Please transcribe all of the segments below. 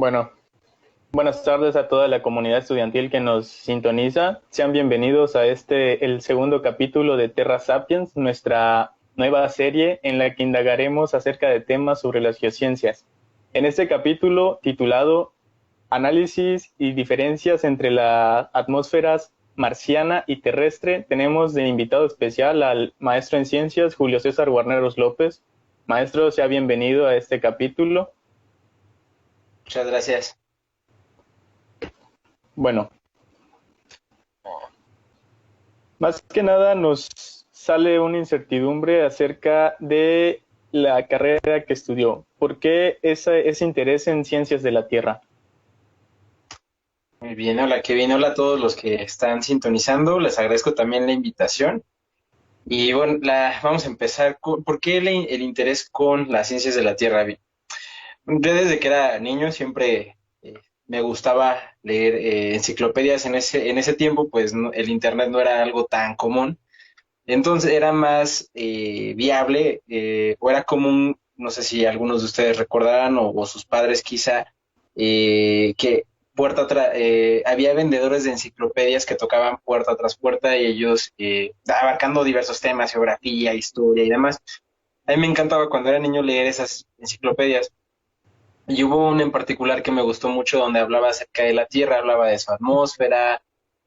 Bueno, buenas tardes a toda la comunidad estudiantil que nos sintoniza. Sean bienvenidos a el segundo capítulo de Terra Sapiens, nuestra nueva serie en la que indagaremos acerca de temas sobre las geociencias. En este capítulo titulado Análisis y diferencias entre las atmósferas marciana y terrestre, tenemos de invitado especial al maestro en ciencias Julio César Guarneros López. Maestro, sea bienvenido a este capítulo. Muchas gracias. Bueno, más que nada nos sale una incertidumbre acerca de la carrera que estudió. ¿Por qué ese interés en ciencias de la Tierra? Muy bien, hola Kevin, hola a todos los que están sintonizando. Les agradezco también la invitación. Y bueno, vamos a empezar con, ¿por qué el interés con las ciencias de la Tierra? Bien, yo desde que era niño siempre me gustaba leer enciclopedias. En ese tiempo, pues el internet no era algo tan común. Entonces era más viable o era común, no sé si algunos de ustedes recordarán o sus padres quizá, que había vendedores de enciclopedias que tocaban puerta tras puerta y ellos abarcando diversos temas, geografía, historia y demás. A mí me encantaba cuando era niño leer esas enciclopedias. Y hubo una en particular que me gustó mucho donde hablaba acerca de la Tierra, hablaba de su atmósfera,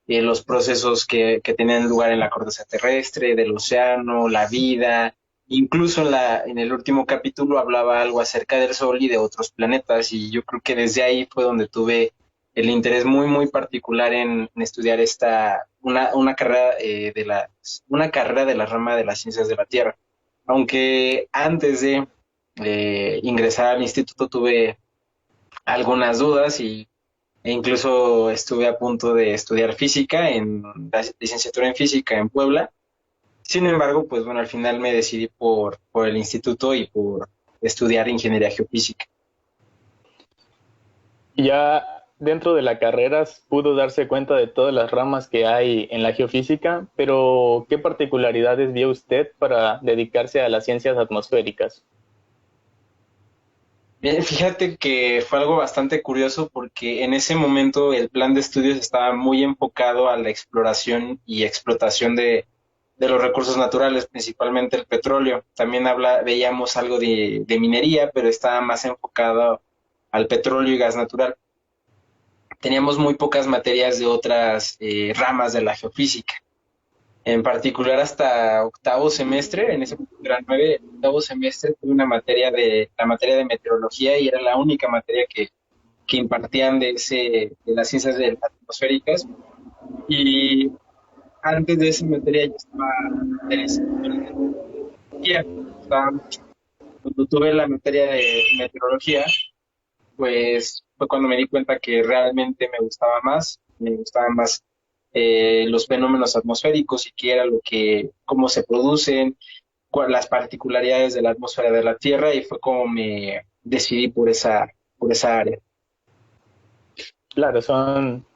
los procesos que tenían lugar en la corteza terrestre, del océano, la vida. Incluso en el último capítulo hablaba algo acerca del Sol y de otros planetas, y yo creo que desde ahí fue donde tuve el interés muy, muy particular en estudiar una carrera de la rama de las ciencias de la Tierra. Aunque antes de ingresar al instituto tuve algunas dudas e incluso estuve a punto de estudiar física en la licenciatura en física en Puebla. Sin embargo, pues bueno, al final me decidí por el instituto y por estudiar ingeniería geofísica. Ya dentro de la carrera pudo darse cuenta de todas las ramas que hay en la geofísica, pero ¿qué particularidades vio usted para dedicarse a las ciencias atmosféricas? Bien, fíjate que fue algo bastante curioso porque en ese momento el plan de estudios estaba muy enfocado a la exploración y explotación de los recursos naturales, principalmente el petróleo. También veíamos algo de minería, pero estaba más enfocado al petróleo y gas natural. Teníamos muy pocas materias de otras ramas de la geofísica. En particular hasta octavo semestre, en ese momento eran 9, octavo semestre tuve la materia de meteorología y era la única materia que impartían de las ciencias atmosféricas. Y antes de esa materia yo estaba interesado en la meteorología. Cuando tuve la materia de meteorología, pues fue cuando me di cuenta que realmente me gustaban más los fenómenos atmosféricos y qué era cómo se producen, las particularidades de la atmósfera de la Tierra y fue como me decidí por esa área. Claro,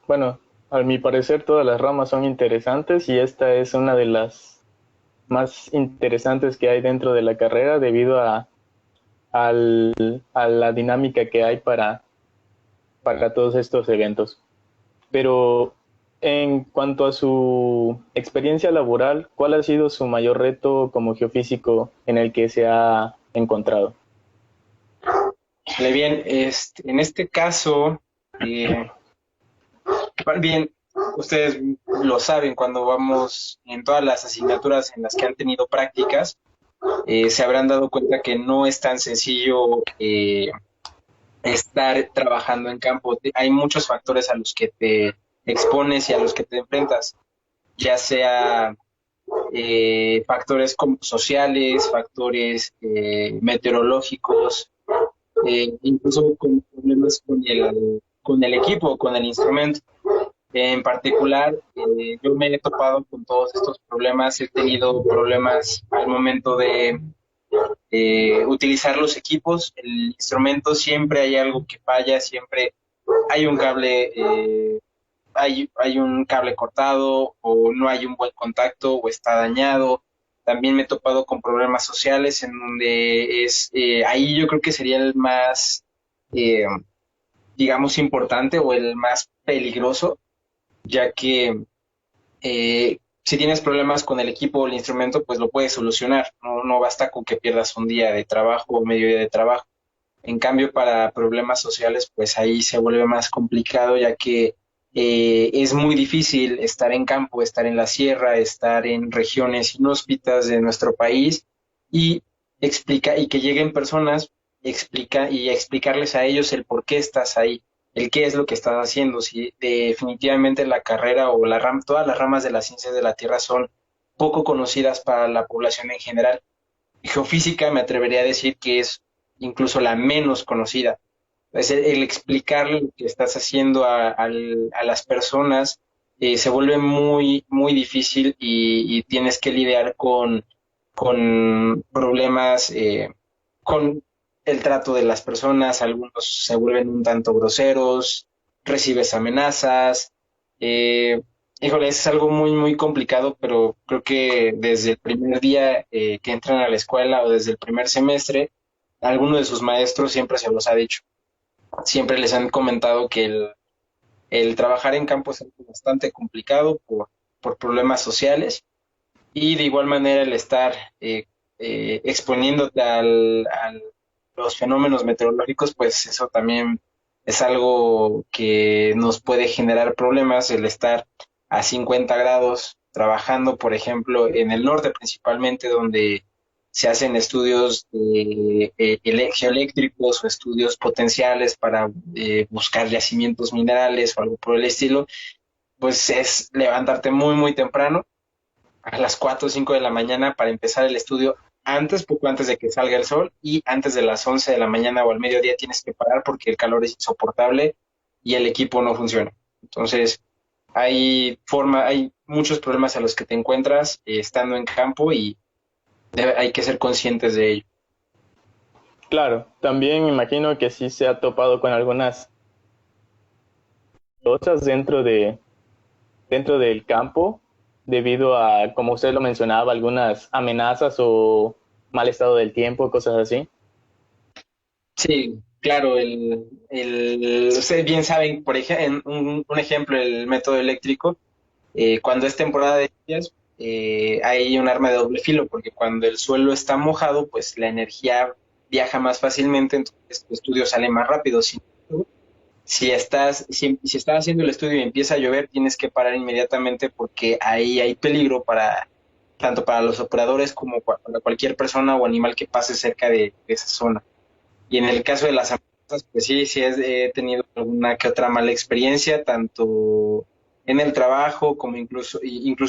bueno, a mi parecer todas las ramas son interesantes y esta es una de las más interesantes que hay dentro de la carrera debido a la dinámica que hay para todos estos eventos. Pero en cuanto a su experiencia laboral, ¿cuál ha sido su mayor reto como geofísico en el que se ha encontrado? Vale, bien, en este caso, bien, ustedes lo saben, cuando vamos en todas las asignaturas en las que han tenido prácticas, se habrán dado cuenta que no es tan sencillo estar trabajando en campo. Hay muchos factores a los que te expones y a los que te enfrentas, ya sea factores como sociales, factores meteorológicos, incluso con problemas con el equipo, con el instrumento. En particular, yo me he topado con todos estos problemas, he tenido problemas al momento de utilizar los equipos, el instrumento, siempre hay algo que falla, siempre hay un cable, hay un cable cortado o no hay un buen contacto o está dañado. También me he topado con problemas sociales en donde ahí yo creo que sería el más eh, digamos, importante o el más peligroso, ya que si tienes problemas con el equipo o el instrumento, pues lo puedes solucionar. No, no basta con que pierdas un día de trabajo o medio día de trabajo. En cambio, para problemas sociales, pues ahí se vuelve más complicado, ya que es muy difícil estar en campo, estar en la sierra, estar en regiones inhóspitas de nuestro país y y que lleguen personas y explicarles a ellos el por qué estás ahí, el qué es lo que estás haciendo. Si definitivamente la carrera o todas las ramas de la ciencia de la Tierra son poco conocidas para la población en general. Geofísica me atrevería a decir que es incluso la menos conocida. Es el explicarle lo que estás haciendo a las personas se vuelve muy, muy difícil y tienes que lidiar con problemas, con el trato de las personas. Algunos se vuelven un tanto groseros, recibes amenazas. eh, Híjole, es algo muy, muy complicado, pero creo que desde el primer día que entran a la escuela o desde el primer semestre, alguno de sus maestros siempre se los ha dicho. Siempre les han comentado que el trabajar en campo es algo bastante complicado por problemas sociales y de igual manera el estar exponiéndote los fenómenos meteorológicos, pues eso también es algo que nos puede generar problemas, el estar a 50 grados trabajando, por ejemplo, en el norte principalmente, donde se hacen estudios geoeléctricos o estudios potenciales para buscar yacimientos minerales o algo por el estilo, pues es levantarte muy, muy temprano a las 4 o 5 de la mañana para empezar el estudio antes, poco antes de que salga el sol, y antes de las 11 de la mañana o al mediodía tienes que parar porque el calor es insoportable y el equipo no funciona. Entonces, hay muchos problemas a los que te encuentras estando en campo y hay que ser conscientes de ello. Claro, también imagino que sí se ha topado con algunas cosas dentro del campo, debido a, como usted lo mencionaba, algunas amenazas o mal estado del tiempo, cosas así. Sí, claro, ustedes bien saben, por ejemplo, un ejemplo, el método eléctrico, cuando es temporada de lluvias, hay un arma de doble filo, porque cuando el suelo está mojado, pues la energía viaja más fácilmente, entonces tu estudio sale más rápido. Si estás haciendo el estudio y empieza a llover, tienes que parar inmediatamente porque ahí hay peligro tanto para los operadores como para cualquier persona o animal que pase cerca de esa zona. Y en el caso de las amenazas, pues sí, he tenido alguna que otra mala experiencia, tanto en el trabajo como incluso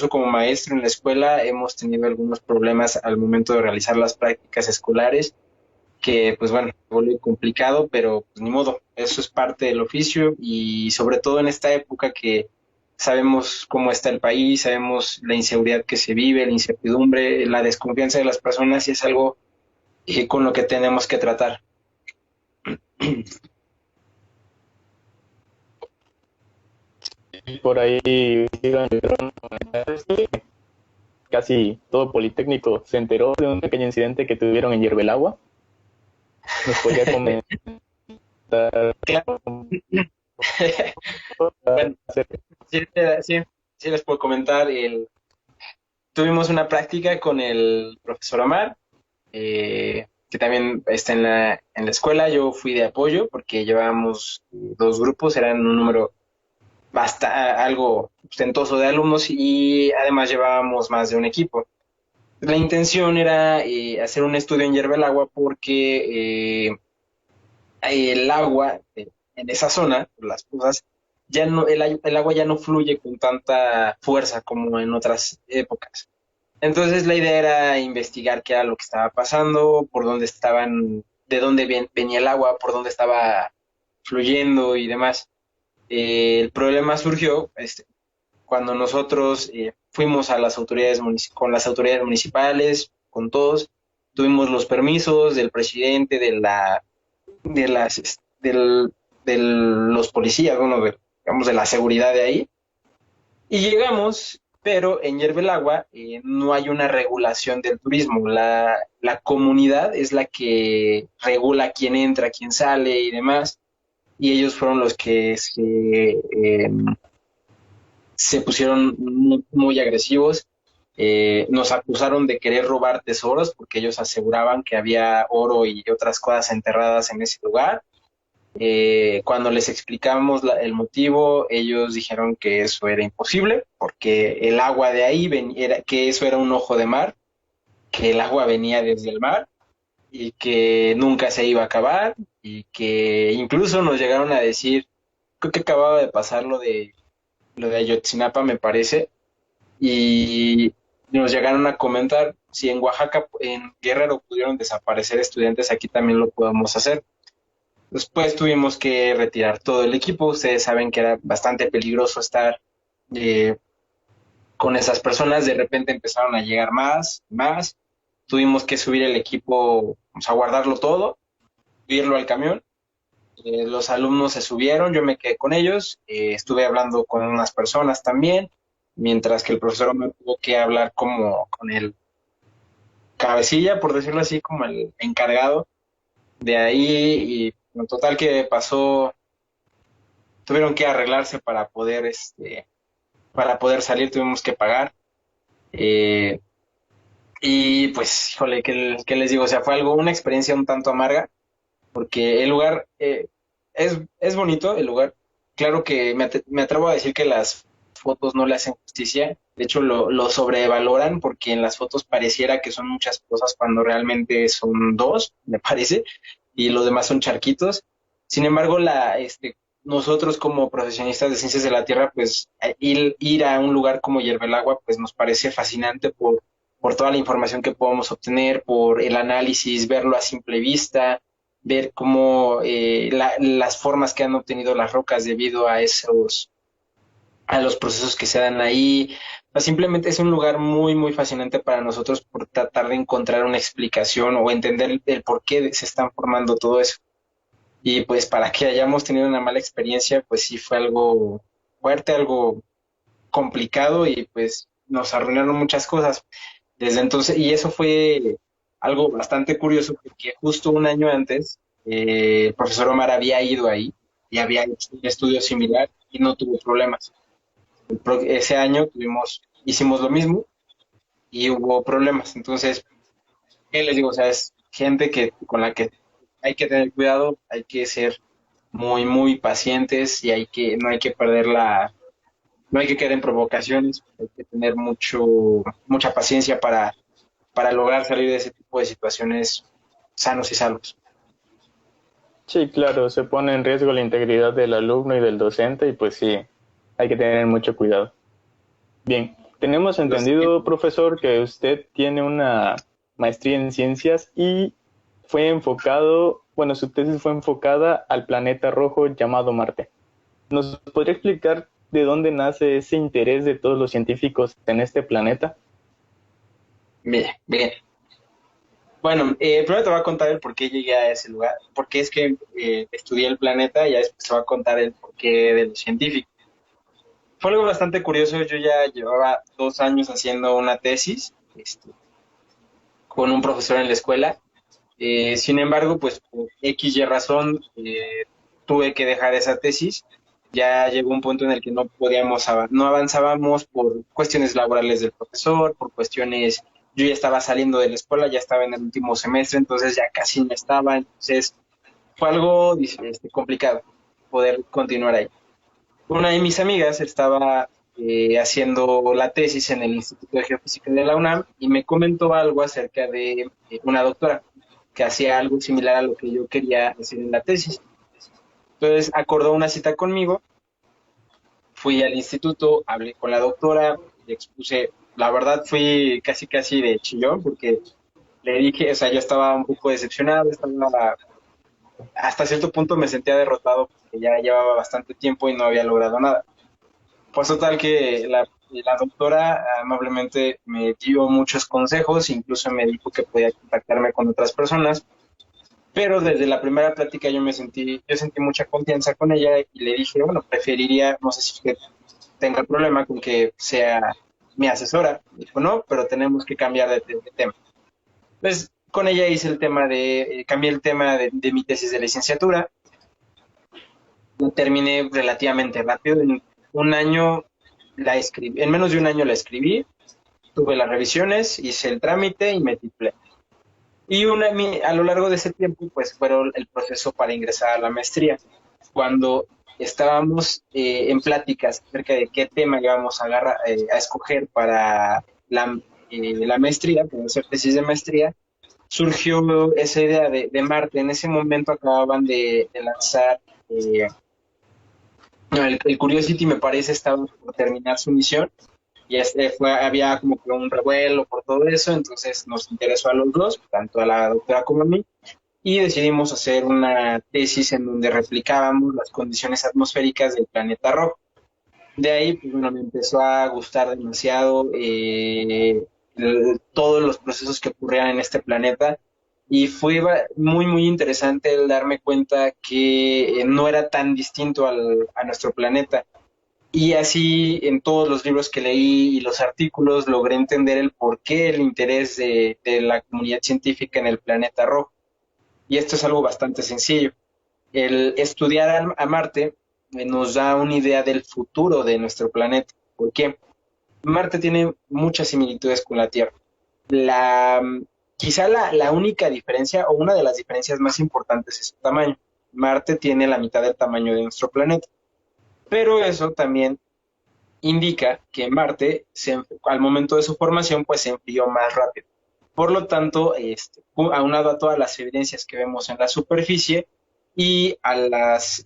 como maestro en la escuela, hemos tenido algunos problemas al momento de realizar las prácticas escolares, que pues bueno, se vuelve complicado, pero pues ni modo, eso es parte del oficio y sobre todo en esta época que sabemos cómo está el país, sabemos la inseguridad que se vive, la incertidumbre, la desconfianza de las personas y es algo con lo que tenemos que tratar. Por ahí casi todo Politécnico se enteró de un pequeño incidente que tuvieron en Hierbelagua. ¿Nos podría comentar? Claro. Bueno, sí, sí, sí les puedo comentar. Tuvimos una práctica con el profesor Omar, que también está en la escuela. Yo fui de apoyo porque llevábamos dos grupos, eran un número algo ostentoso de alumnos y además llevábamos más de un equipo. La intención era hacer un estudio en Hierve el Agua porque el agua en esa zona, las cosas, ya no, el agua ya no fluye con tanta fuerza como en otras épocas. Entonces la idea era investigar qué era lo que estaba pasando, por dónde estaban, de dónde venía el agua, por dónde estaba fluyendo y demás. El problema surgió cuando nosotros fuimos a las con las autoridades municipales, con todos, tuvimos los permisos del presidente, de las, del, de los policías, bueno, digamos, de la seguridad de ahí, y llegamos, pero en Yerbelagua no hay una regulación del turismo. La comunidad es la que regula quién entra, quién sale y demás. y ellos fueron los que se pusieron muy agresivos. Nos acusaron de querer robar tesoros porque ellos aseguraban que había oro y otras cosas enterradas en ese lugar. Cuando les explicamos el motivo, ellos dijeron que eso era imposible porque el agua de ahí que eso era un ojo de mar, que el agua venía desde el mar y que nunca se iba a acabar, y que incluso nos llegaron a decir, creo que acababa de pasar lo de Ayotzinapa, me parece, y nos llegaron a comentar, si en Oaxaca, en Guerrero pudieron desaparecer estudiantes, aquí también lo podemos hacer. Después tuvimos que retirar todo el equipo. Ustedes saben que era bastante peligroso estar eh, con esas personas. De repente empezaron a llegar más. Tuvimos que subir el equipo, pues, a guardarlo todo, subirlo al camión. Los alumnos se subieron, yo me quedé con ellos, estuve hablando con unas personas también, mientras que el profesor me tuvo que hablar como con el cabecilla, por decirlo así, como el encargado de ahí, y en total que pasó, tuvieron que arreglarse para poder salir, tuvimos que pagar. eh, y pues, híjole, ¿qué les digo? O sea, fue una experiencia un tanto amarga, porque el lugar es bonito, el lugar. Claro que me atrevo a decir que las fotos no le hacen justicia, de hecho lo sobrevaloran porque en las fotos pareciera que son muchas cosas cuando realmente son dos, me parece, y lo demás son charquitos. Sin embargo, nosotros como profesionistas de ciencias de la Tierra, pues ir a un lugar como Hierbelagua, pues nos parece fascinante por toda la información que podemos obtener, por el análisis, verlo a simple vista, ver cómo las formas que han obtenido las rocas debido a los procesos que se dan ahí. Simplemente es un lugar muy, muy fascinante para nosotros por tratar de encontrar una explicación o entender el por qué se están formando todo eso. Y pues para que hayamos tenido una mala experiencia, pues sí fue algo fuerte, algo complicado, y pues nos arruinaron muchas cosas desde entonces. Y eso fue algo bastante curioso porque justo un año antes el profesor Omar había ido ahí y había hecho un estudio similar y no tuvo problemas. Ese año hicimos lo mismo y hubo problemas. Entonces, ¿qué les digo? O sea, es gente con la que hay que tener cuidado, hay que ser muy, muy pacientes, y no hay que no hay que caer en provocaciones, hay que tener mucha paciencia para lograr salir de ese tipo de situaciones sanos y salvos. Sí, claro, se pone en riesgo la integridad del alumno y del docente y pues sí, hay que tener mucho cuidado. Bien, tenemos Entonces, entendido, profesor, que usted tiene una maestría en ciencias y fue enfocado, bueno, su tesis fue enfocada al planeta rojo llamado Marte. ¿Nos podría explicar de dónde nace ese interés de todos los científicos en este planeta? bien, bien. Bueno, primero te voy a contar el por qué llegué a ese lugar, por qué es que estudié el planeta, y ya después te voy a contar el porqué de los científicos. Fue algo bastante curioso. Yo ya llevaba 2 años haciendo una tesis con un profesor en la escuela. Sin embargo, pues por X y razón tuve que dejar esa tesis. Ya llegó un punto en el que no podíamos, no avanzábamos por cuestiones laborales del profesor, por cuestiones, yo ya estaba saliendo de la escuela, ya estaba en el último semestre, entonces ya casi no estaba. Entonces fue algo complicado poder continuar ahí. Una de mis amigas estaba haciendo la tesis en el Instituto de Geofísica de la UNAM y me comentó algo acerca de una doctora que hacía algo similar a lo que yo quería hacer en la tesis. Entonces acordó una cita conmigo, fui al instituto, hablé con la doctora, le expuse, la verdad fui casi casi de chillón porque le dije, o sea, yo estaba un poco decepcionado, hasta cierto punto me sentía derrotado porque ya llevaba bastante tiempo y no había logrado nada. Pues total que la doctora amablemente me dio muchos consejos, incluso me dijo que podía contactarme con otras personas, pero desde la primera plática yo sentí mucha confianza con ella y le dije, bueno, preferiría, no sé si usted tenga problema con que sea mi asesora. Dijo, no, pero tenemos que cambiar de tema. Entonces, con ella cambié el tema de mi tesis de licenciatura, la terminé relativamente rápido. En un año la escribí, en menos de un año la escribí, tuve las revisiones, hice el trámite y me titulé. Y a lo largo de ese tiempo, pues fueron el proceso para ingresar a la maestría. Cuando estábamos en pláticas acerca de qué tema íbamos a escoger para la maestría, para hacer tesis de maestría, surgió esa idea de Marte. En ese momento acababan de lanzar, no, el Curiosity me parece estaba por terminar su misión y había como que un revuelo por todo eso, entonces nos interesó a los dos, tanto a la doctora como a mí, y decidimos hacer una tesis en donde replicábamos las condiciones atmosféricas del planeta rojo. De ahí, pues bueno, me empezó a gustar demasiado todos los procesos que ocurrían en este planeta y fue muy, muy interesante el darme cuenta que no era tan distinto a nuestro planeta. Y así en todos los libros que leí y los artículos logré entender el porqué, el interés de la comunidad científica en el planeta rojo. Y esto es algo bastante sencillo. El estudiar a Marte nos da una idea del futuro de nuestro planeta. ¿Por qué? Marte tiene muchas similitudes con la Tierra. La, quizá la única diferencia o una de las diferencias más importantes es su tamaño. Marte tiene la mitad del tamaño de nuestro planeta. Pero eso también indica que Marte, al momento de su formación, pues se enfrió más rápido. Por lo tanto, aunado a todas las evidencias que vemos en la superficie y a las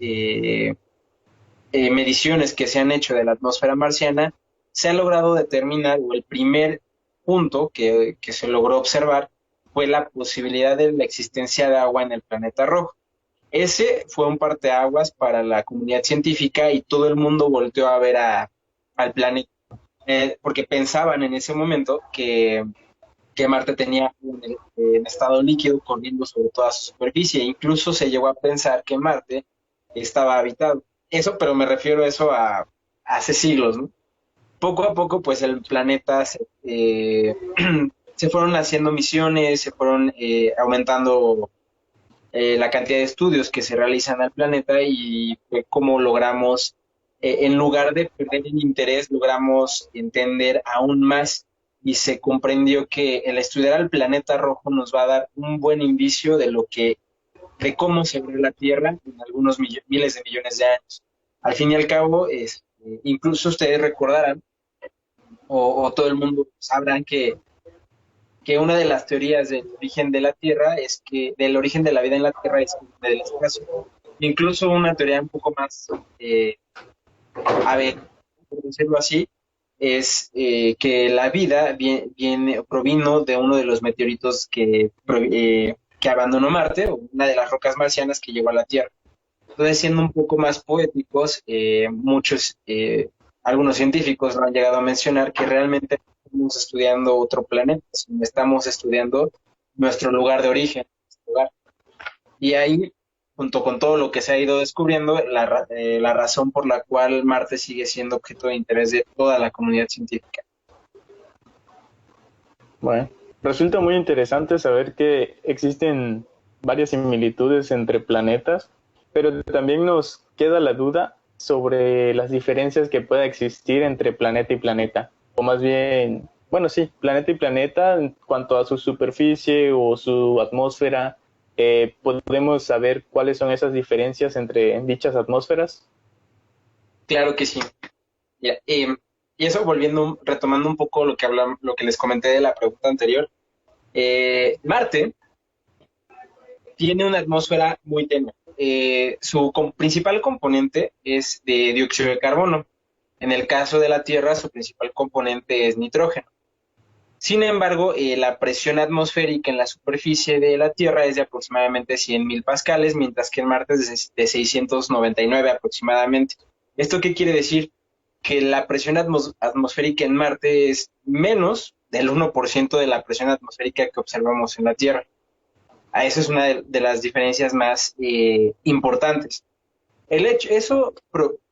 mediciones que se han hecho de la atmósfera marciana, se ha logrado determinar, o el primer punto que se logró observar, fue la posibilidad de la existencia de agua en el planeta rojo. Ese fue un parteaguas para la comunidad científica y todo el mundo volteó a ver al planeta, porque pensaban en ese momento que Marte tenía en estado líquido corriendo sobre toda su superficie. Incluso se llegó a pensar que Marte estaba habitado. Eso, pero me refiero a eso a hace siglos, ¿no? Poco a poco, pues el planeta se fueron haciendo misiones, se fueron aumentando la cantidad de estudios que se realizan al planeta y fue como logramos, en lugar de perder el interés, logramos entender aún más y se comprendió que el estudiar al planeta rojo nos va a dar un buen indicio de cómo se ve la Tierra en algunos miles de millones de años. Al fin y al cabo, incluso ustedes recordarán, o todo el mundo sabrán que una de las teorías del origen de la Tierra es que del origen de la vida en la Tierra es del espacio. Incluso una teoría un poco más, a ver, por decirlo así, es que la vida provino de uno de los meteoritos que abandonó Marte, o una de las rocas marcianas que llegó a la Tierra. Entonces, siendo un poco más poéticos, algunos científicos han llegado a mencionar que realmente no estamos estudiando otro planeta, sino estamos estudiando nuestro lugar de origen. Y ahí, junto con todo lo que se ha ido descubriendo, la razón por la cual Marte sigue siendo objeto de interés de toda la comunidad científica. Bueno, resulta muy interesante saber que existen varias similitudes entre planetas, pero también nos queda la duda sobre las diferencias que pueda existir entre planeta y planeta, o más bien, bueno, sí, planeta y planeta en cuanto a su superficie o su atmósfera. ¿Podemos saber cuáles son esas diferencias entre dichas atmósferas? Claro que sí. Ya, y eso retomando un poco lo que les comenté de la pregunta anterior, Marte tiene una atmósfera muy tenue. Su principal componente es de dióxido de carbono. En el caso de la Tierra, su principal componente es nitrógeno. Sin embargo, la presión atmosférica en la superficie de la Tierra es de aproximadamente 100.000 pascales, mientras que en Marte es de 699 aproximadamente. ¿Esto qué quiere decir? Que la presión atmosférica en Marte es menos del 1% de la presión atmosférica que observamos en la Tierra. Esa es una de las diferencias más importantes. Eso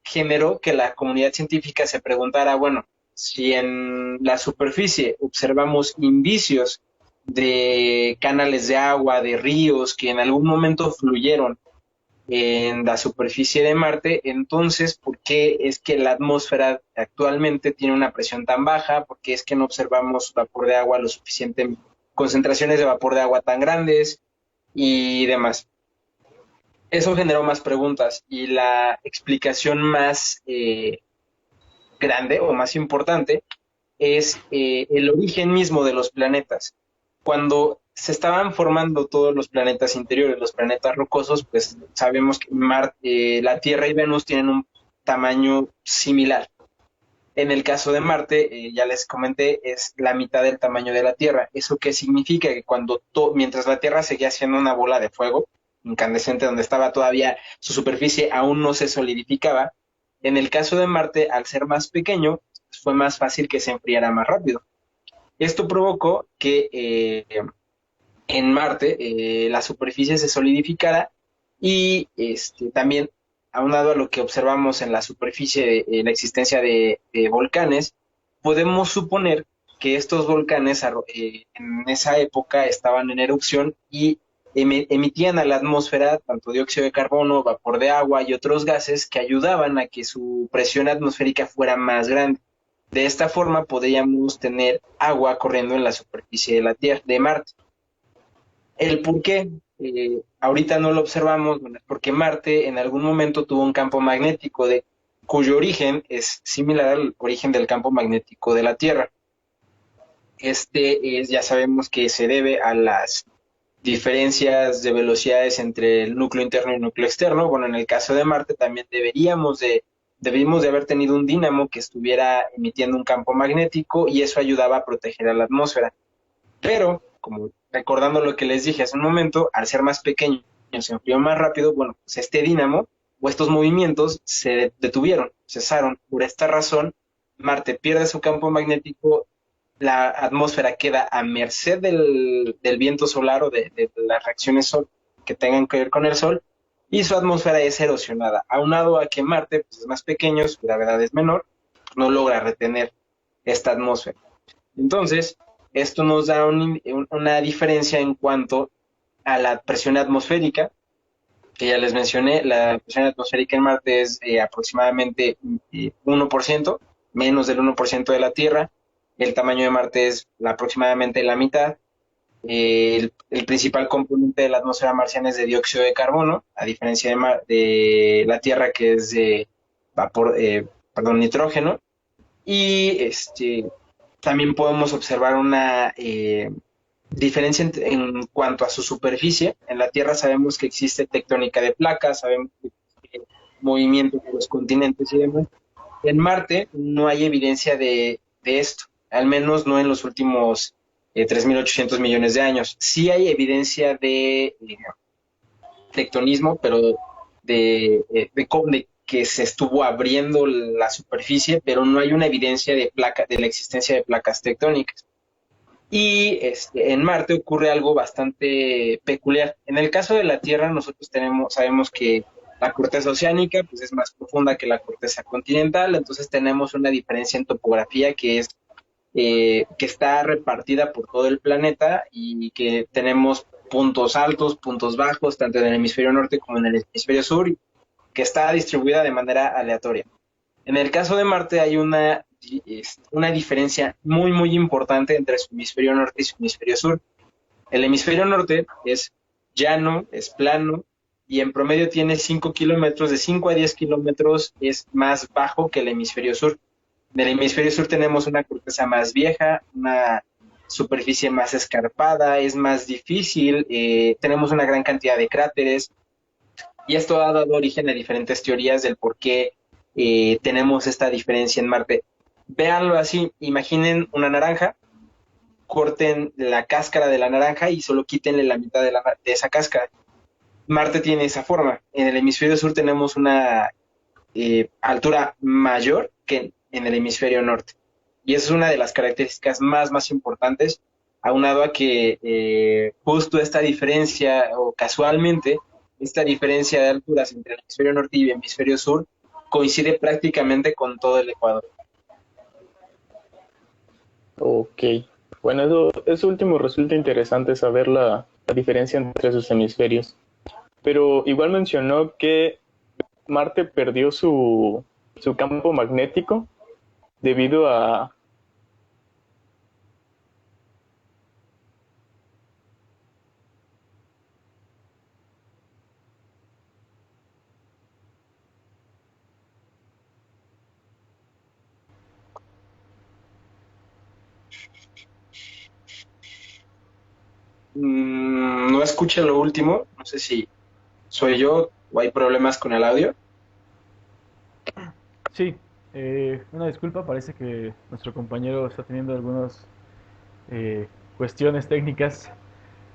generó que la comunidad científica se preguntara, bueno, si en la superficie observamos indicios de canales de agua, de ríos que en algún momento fluyeron en la superficie de Marte. Entonces, ¿por qué es que la atmósfera actualmente tiene una presión tan baja? ¿Por qué es que no observamos vapor de agua lo suficiente, concentraciones de vapor de agua tan grandes y demás? Eso generó más preguntas y la explicación más grande o más importante es el origen mismo de los planetas. Cuando se estaban formando todos los planetas interiores, los planetas rocosos, pues sabemos que la Tierra y Venus tienen un tamaño similar. En el caso de Marte, ya les comenté, es la mitad del tamaño de la Tierra. ¿Eso qué significa? Que mientras la Tierra seguía siendo una bola de fuego incandescente donde estaba todavía su superficie aún no se solidificaba, en el caso de Marte, al ser más pequeño, fue más fácil que se enfriara más rápido. Esto provocó que en Marte la superficie se solidificara y también, aunado a lo que observamos en la superficie de la existencia de volcanes, podemos suponer que estos volcanes en esa época estaban en erupción y emitían a la atmósfera tanto dióxido de carbono, vapor de agua y otros gases que ayudaban a que su presión atmosférica fuera más grande. De esta forma podríamos tener agua corriendo en la superficie de la Tierra, de Marte. El por qué, ahorita no lo observamos, bueno, es porque Marte en algún momento tuvo un campo magnético cuyo origen es similar al origen del campo magnético de la Tierra. Ya sabemos que se debe a las diferencias de velocidades entre el núcleo interno y el núcleo externo. Bueno, en el caso de Marte también debimos de haber tenido un dínamo que estuviera emitiendo un campo magnético y eso ayudaba a proteger a la atmósfera. Pero, como recordando lo que les dije hace un momento, al ser más pequeño, se enfrió más rápido, bueno, pues este dínamo o estos movimientos se detuvieron, cesaron. Por esta razón, Marte pierde su campo magnético, la atmósfera queda a merced del viento solar o de las reacciones que tengan que ver con el Sol, y su atmósfera es erosionada. Aunado a que Marte pues, es más pequeño, su gravedad es menor, no logra retener esta atmósfera. Entonces, esto nos da una diferencia en cuanto a la presión atmosférica, que ya les mencioné. La presión atmosférica en Marte es aproximadamente 1%, menos del 1% de la Tierra. El tamaño de Marte es aproximadamente la mitad. El principal componente de la atmósfera marciana es de dióxido de carbono, a diferencia de la Tierra, que es de nitrógeno. Y también podemos observar una diferencia en cuanto a su superficie. En la Tierra sabemos que existe tectónica de placas, sabemos que existe movimiento de los continentes y demás. En Marte no hay evidencia de esto, al menos no en los últimos 3.800 millones de años. Sí hay evidencia de tectonismo, pero de que se estuvo abriendo la superficie, pero no hay una evidencia de la existencia de placas tectónicas. Y en Marte ocurre algo bastante peculiar. En el caso de la Tierra, nosotros sabemos que la corteza oceánica pues, es más profunda que la corteza continental, entonces tenemos una diferencia en topografía que está repartida por todo el planeta y que tenemos puntos altos, puntos bajos, tanto en el hemisferio norte como en el hemisferio sur, que está distribuida de manera aleatoria. En el caso de Marte hay una diferencia muy, muy importante entre su hemisferio norte y su hemisferio sur. El hemisferio norte es llano, es plano, y en promedio tiene 5 kilómetros, de 5 a 10 kilómetros es más bajo que el hemisferio sur. En el hemisferio sur tenemos una corteza más vieja, una superficie más escarpada, es más difícil, tenemos una gran cantidad de cráteres, y esto ha dado origen a diferentes teorías del por qué tenemos esta diferencia en Marte. Véanlo así, imaginen una naranja, corten la cáscara de la naranja y solo quítenle la mitad de esa cáscara. Marte tiene esa forma. En el hemisferio sur tenemos una altura mayor que en el hemisferio norte. Y esa es una de las características más importantes, aunado a que justo esta diferencia, o casualmente, esta diferencia de alturas entre el hemisferio norte y el hemisferio sur coincide prácticamente con todo el Ecuador. Ok. Bueno, eso último resulta interesante saber la diferencia entre sus hemisferios. pero igual mencionó que Marte perdió su campo magnético debido a... No escuché lo último, no sé si soy yo o hay problemas con el audio. Sí, una disculpa, parece que nuestro compañero está teniendo algunas cuestiones técnicas,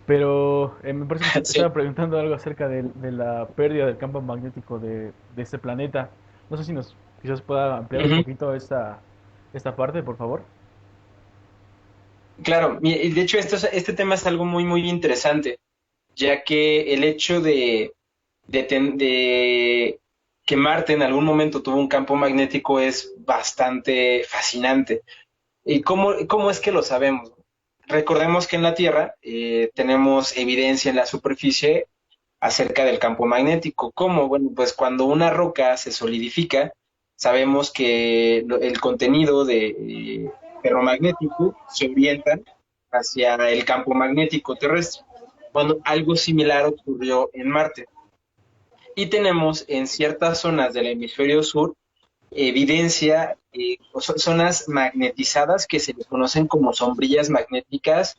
pero me parece que usted Sí, estaba preguntando algo acerca de la pérdida del campo magnético de este planeta. No sé si nos quizás pueda ampliar un ujú. poquito esta parte, por favor. Claro, y de hecho este tema es algo muy, muy interesante, ya que el hecho de que Marte en algún momento tuvo un campo magnético es bastante fascinante. ¿Y cómo es que lo sabemos? Recordemos que en la Tierra tenemos evidencia en la superficie acerca del campo magnético. ¿Cómo? Bueno, pues cuando una roca se solidifica, sabemos que el contenido de ferromagnético se orienta hacia el campo magnético terrestre. Bueno, algo similar ocurrió en Marte. Y tenemos en ciertas zonas del hemisferio sur evidencia, zonas magnetizadas que se le conocen como sombrillas magnéticas,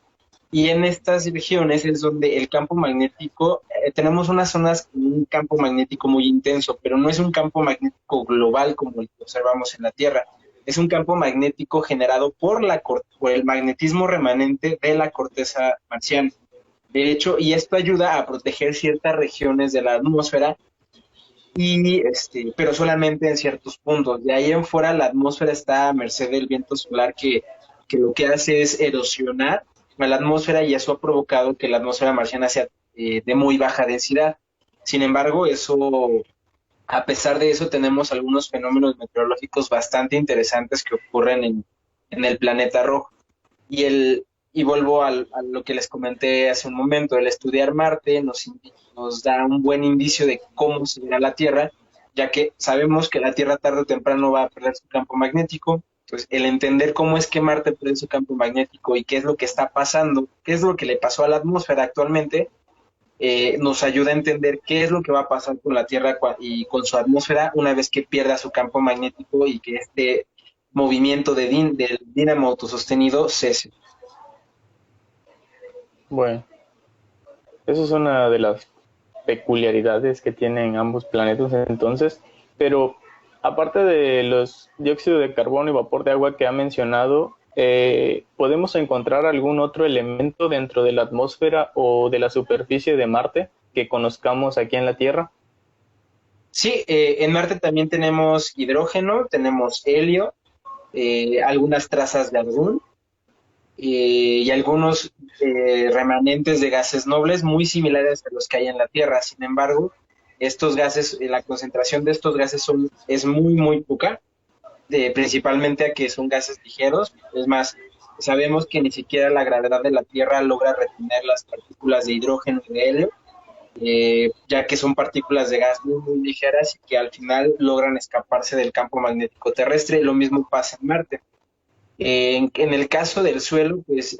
y en estas regiones es donde el campo magnético, tenemos unas zonas con un campo magnético muy intenso, pero no es un campo magnético global como el que observamos en la Tierra. Es un campo magnético generado por el magnetismo remanente de la corteza marciana. De hecho, y esto ayuda a proteger ciertas regiones de la atmósfera pero solamente en ciertos puntos. De ahí en fuera la atmósfera está a merced del viento solar que lo que hace es erosionar a la atmósfera, y eso ha provocado que la atmósfera marciana sea de muy baja densidad. Sin embargo, a pesar de eso, tenemos algunos fenómenos meteorológicos bastante interesantes que ocurren en el planeta rojo. Y, y vuelvo a lo que les comenté hace un momento, el estudiar Marte nos da un buen indicio de cómo será la Tierra, ya que sabemos que la Tierra tarde o temprano va a perder su campo magnético. Entonces, el entender cómo es que Marte pierde su campo magnético y qué es lo que está pasando, qué es lo que le pasó a la atmósfera actualmente, nos ayuda a entender qué es lo que va a pasar con la Tierra y con su atmósfera una vez que pierda su campo magnético y que este movimiento del dínamo autosostenido cese. Bueno, eso es una de las peculiaridades que tienen ambos planetas entonces, pero aparte de los dióxido de carbono y vapor de agua que ha mencionado, ¿podemos encontrar algún otro elemento dentro de la atmósfera o de la superficie de Marte que conozcamos aquí en la Tierra? Sí, en Marte también tenemos hidrógeno, tenemos helio, algunas trazas de argón, y algunos remanentes de gases nobles muy similares a los que hay en la Tierra. Sin embargo, estos gases, la concentración de estos gases es muy, muy poca, principalmente a que son gases ligeros. Es más, sabemos que ni siquiera la gravedad de la Tierra logra retener las partículas de hidrógeno y de helio, ya que son partículas de gas muy, muy ligeras y que al final logran escaparse del campo magnético terrestre. Lo mismo pasa en Marte. En el caso del suelo, pues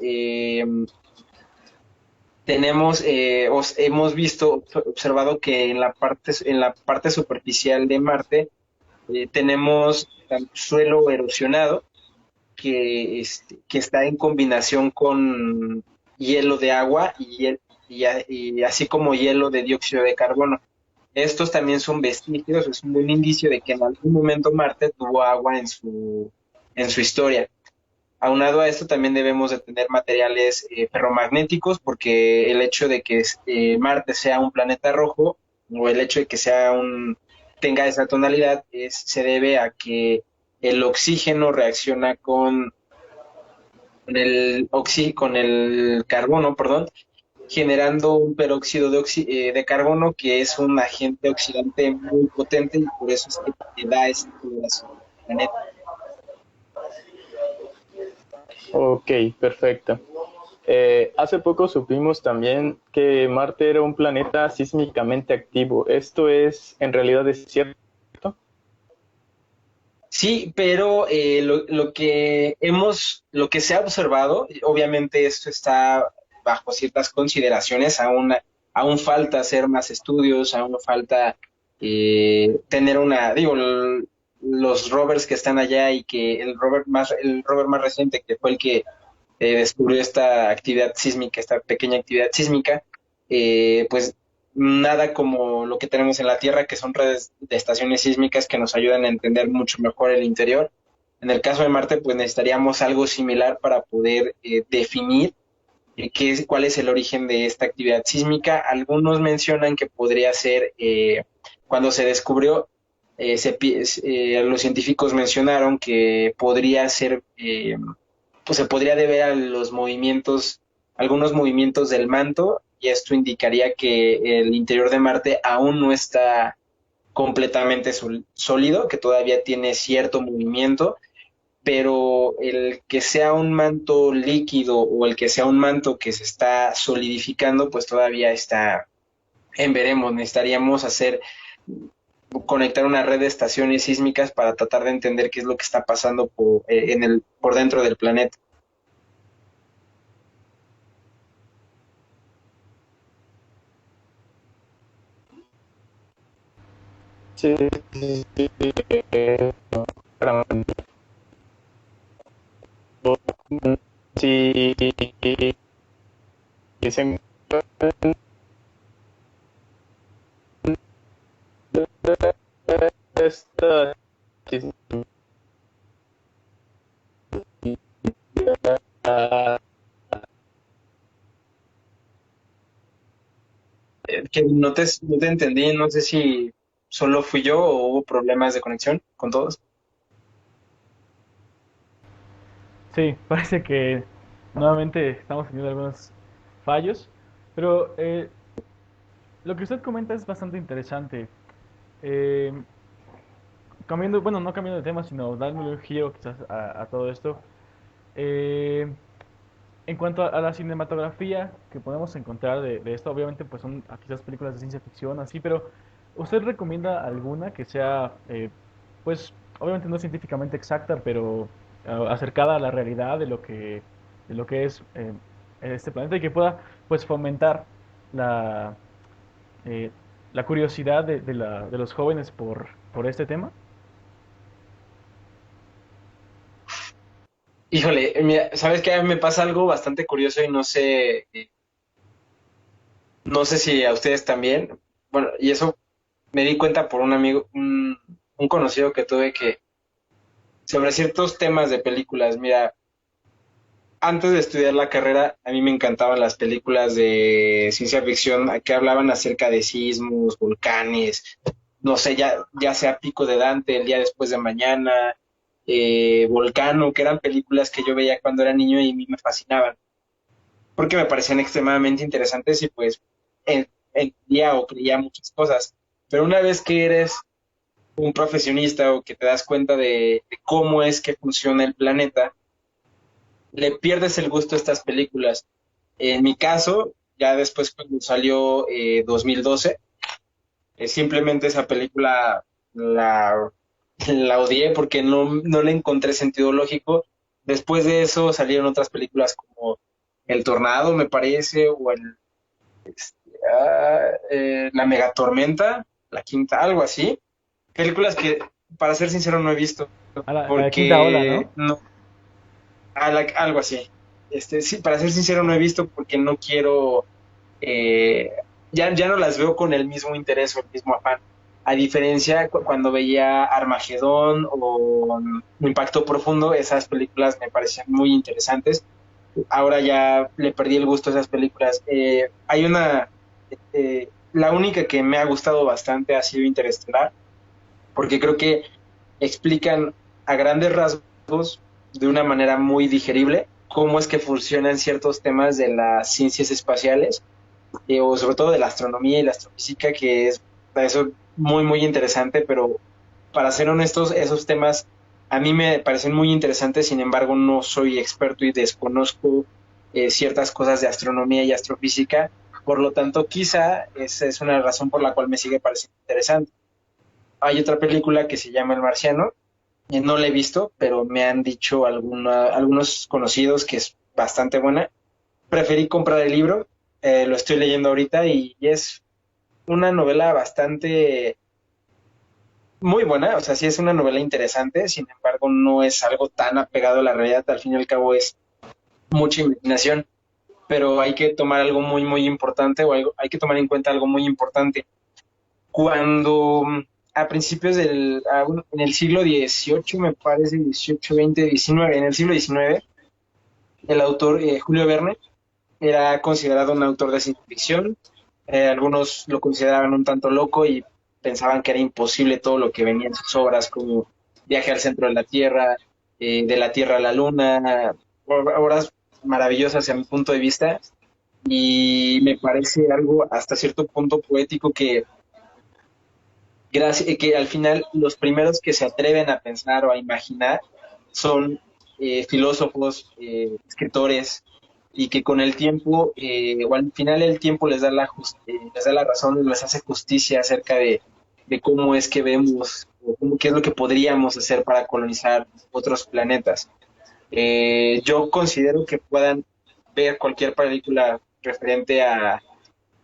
hemos visto, observado que en la parte superficial de Marte tenemos suelo erosionado que está en combinación con hielo de agua y así como hielo de dióxido de carbono. Estos también son vestigios, es un buen indicio de que en algún momento Marte tuvo agua en su historia. Aunado a esto, también debemos de tener materiales ferromagnéticos, porque el hecho de que Marte sea un planeta rojo, o el hecho de que tenga esa tonalidad, se debe a que el oxígeno reacciona con el carbono, perdón, generando un peróxido de carbono, que es un agente oxidante muy potente, y por eso es que da esa coloración del planeta. Ok, perfecto. Hace poco supimos también que Marte era un planeta sísmicamente activo. ¿Esto en realidad es cierto? Sí, pero lo que se ha observado, obviamente esto está bajo ciertas consideraciones, aún falta hacer más estudios, aún falta tener los rovers que están allá y que el rover más reciente, que fue el que descubrió esta actividad sísmica, esta pequeña actividad sísmica, pues nada como lo que tenemos en la Tierra, que son redes de estaciones sísmicas que nos ayudan a entender mucho mejor el interior. En el caso de Marte, pues necesitaríamos algo similar para poder definir cuál es el origen de esta actividad sísmica. Algunos mencionan que podría ser cuando se descubrió, los científicos mencionaron que podría ser, pues se podría deber a algunos movimientos del manto, y esto indicaría que el interior de Marte aún no está completamente sólido, que todavía tiene cierto movimiento, pero el que sea un manto líquido o el que sea un manto que se está solidificando, pues todavía está en veremos. Necesitaríamos conectar una red de estaciones sísmicas para tratar de entender qué es lo que está pasando por dentro del planeta. Sí, sí, sí, claramente. Sí, se encuentra esta Que no te entendí, no sé si solo fui yo o hubo problemas de conexión con todos. Sí, parece que nuevamente estamos teniendo algunos fallos, pero lo que usted comenta es bastante interesante. Eh, cambiando, bueno, no cambiando de tema, sino dándole un giro quizás a todo esto. Eh, en cuanto a la cinematografía que podemos encontrar de esto, obviamente pues son quizás películas de ciencia ficción, así, pero ¿usted recomienda alguna que sea, pues obviamente no científicamente exacta, pero acercada a la realidad de lo que es este planeta y que pueda pues fomentar la, eh, la curiosidad de los jóvenes por este tema? Híjole, mira, ¿sabes qué? A mí me pasa algo bastante curioso y no sé si a ustedes también. Bueno, y eso me di cuenta por un amigo, un conocido que tuve, que sobre ciertos temas de películas. Mira, antes de estudiar la carrera, a mí me encantaban las películas de ciencia ficción que hablaban acerca de sismos, volcanes, no sé, ya sea Pico de Dante, El día después de mañana, Volcano, que eran películas que yo veía cuando era niño y a mí me fascinaban, porque me parecían extremadamente interesantes y pues entendía o creía muchas cosas. Pero una vez que eres un profesionista o que te das cuenta de cómo es que funciona el planeta, le pierdes el gusto a estas películas. En mi caso, ya después cuando salió 2012, simplemente esa película la odié porque no le encontré sentido lógico. Después de eso salieron otras películas como El Tornado, me parece, o La Megatormenta, La Quinta, algo así. Películas que, para ser sincero, no he visto La quinta ola, ¿no? porque no, algo así. Sí, para ser sincero, no he visto porque no quiero, eh, ya no las veo con el mismo interés o el mismo afán. A diferencia, cuando veía Armagedón o Impacto Profundo, esas películas me parecían muy interesantes. Ahora ya le perdí el gusto a esas películas. La única que me ha gustado bastante ha sido Interestelar, porque creo que explican a grandes rasgos, de una manera muy digerible, cómo es que funcionan ciertos temas de las ciencias espaciales, o sobre todo de la astronomía y la astrofísica, que es eso muy, muy interesante. Pero para ser honestos, esos temas a mí me parecen muy interesantes. Sin embargo, no soy experto y desconozco ciertas cosas de astronomía y astrofísica. Por lo tanto, quizá esa es una razón por la cual me sigue pareciendo interesante. Hay otra película que se llama El Marciano. No la he visto, pero me han dicho algunos conocidos que es bastante buena. Preferí comprar el libro, lo estoy leyendo ahorita y es una novela bastante muy buena, o sea, sí es una novela interesante, sin embargo no es algo tan apegado a la realidad, al fin y al cabo es mucha imaginación, pero hay que tomar algo muy, muy importante o algo, hay que tomar en cuenta algo muy importante. Cuando a principios en el siglo XVIII, me parece, XVIII, XX, XIX, en el siglo XIX, el autor Julio Verne era considerado un autor de ciencia ficción. Algunos lo consideraban un tanto loco y pensaban que era imposible todo lo que venía en sus obras, como Viaje al centro de la Tierra a la Luna, obras maravillosas a mi punto de vista. Y me parece algo hasta cierto punto poético que al final los primeros que se atreven a pensar o a imaginar son filósofos, escritores, y que con el tiempo, o al final el tiempo les da la razón, les hace justicia acerca de cómo es que vemos, o qué es lo que podríamos hacer para colonizar otros planetas. Yo considero que puedan ver cualquier película referente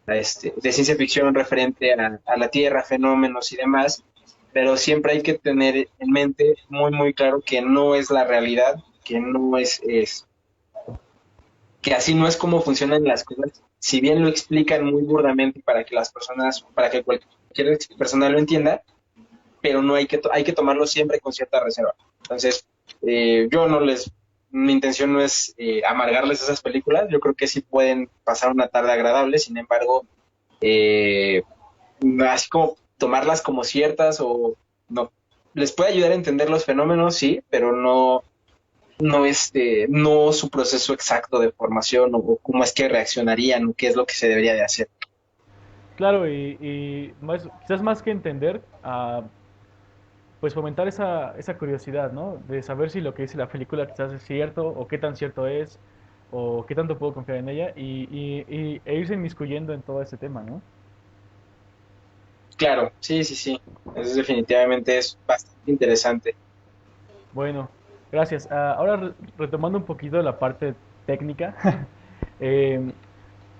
de ciencia ficción referente a la Tierra, fenómenos y demás, pero siempre hay que tener en mente muy, muy claro que no es la realidad, que no que así no es como funcionan las cosas, si bien lo explican muy burdamente para que las personas, para que cualquier persona lo entienda, pero no hay que tomarlo siempre con cierta reserva. Entonces, yo no les, mi intención no es amargarles esas películas, yo creo que sí pueden pasar una tarde agradable, sin embargo, eh, así como tomarlas como ciertas o no. Les puede ayudar a entender los fenómenos, sí, pero no su proceso exacto de formación o cómo es que reaccionarían o qué es lo que se debería de hacer. Claro, quizás más que entender, pues fomentar esa curiosidad, ¿no? De saber si lo que dice la película quizás es cierto, o qué tan cierto es, o qué tanto puedo confiar en ella, e irse inmiscuyendo en todo ese tema, ¿no? Claro, sí, sí, sí. Eso definitivamente es bastante interesante. Bueno, gracias. Ahora retomando un poquito la parte técnica, eh,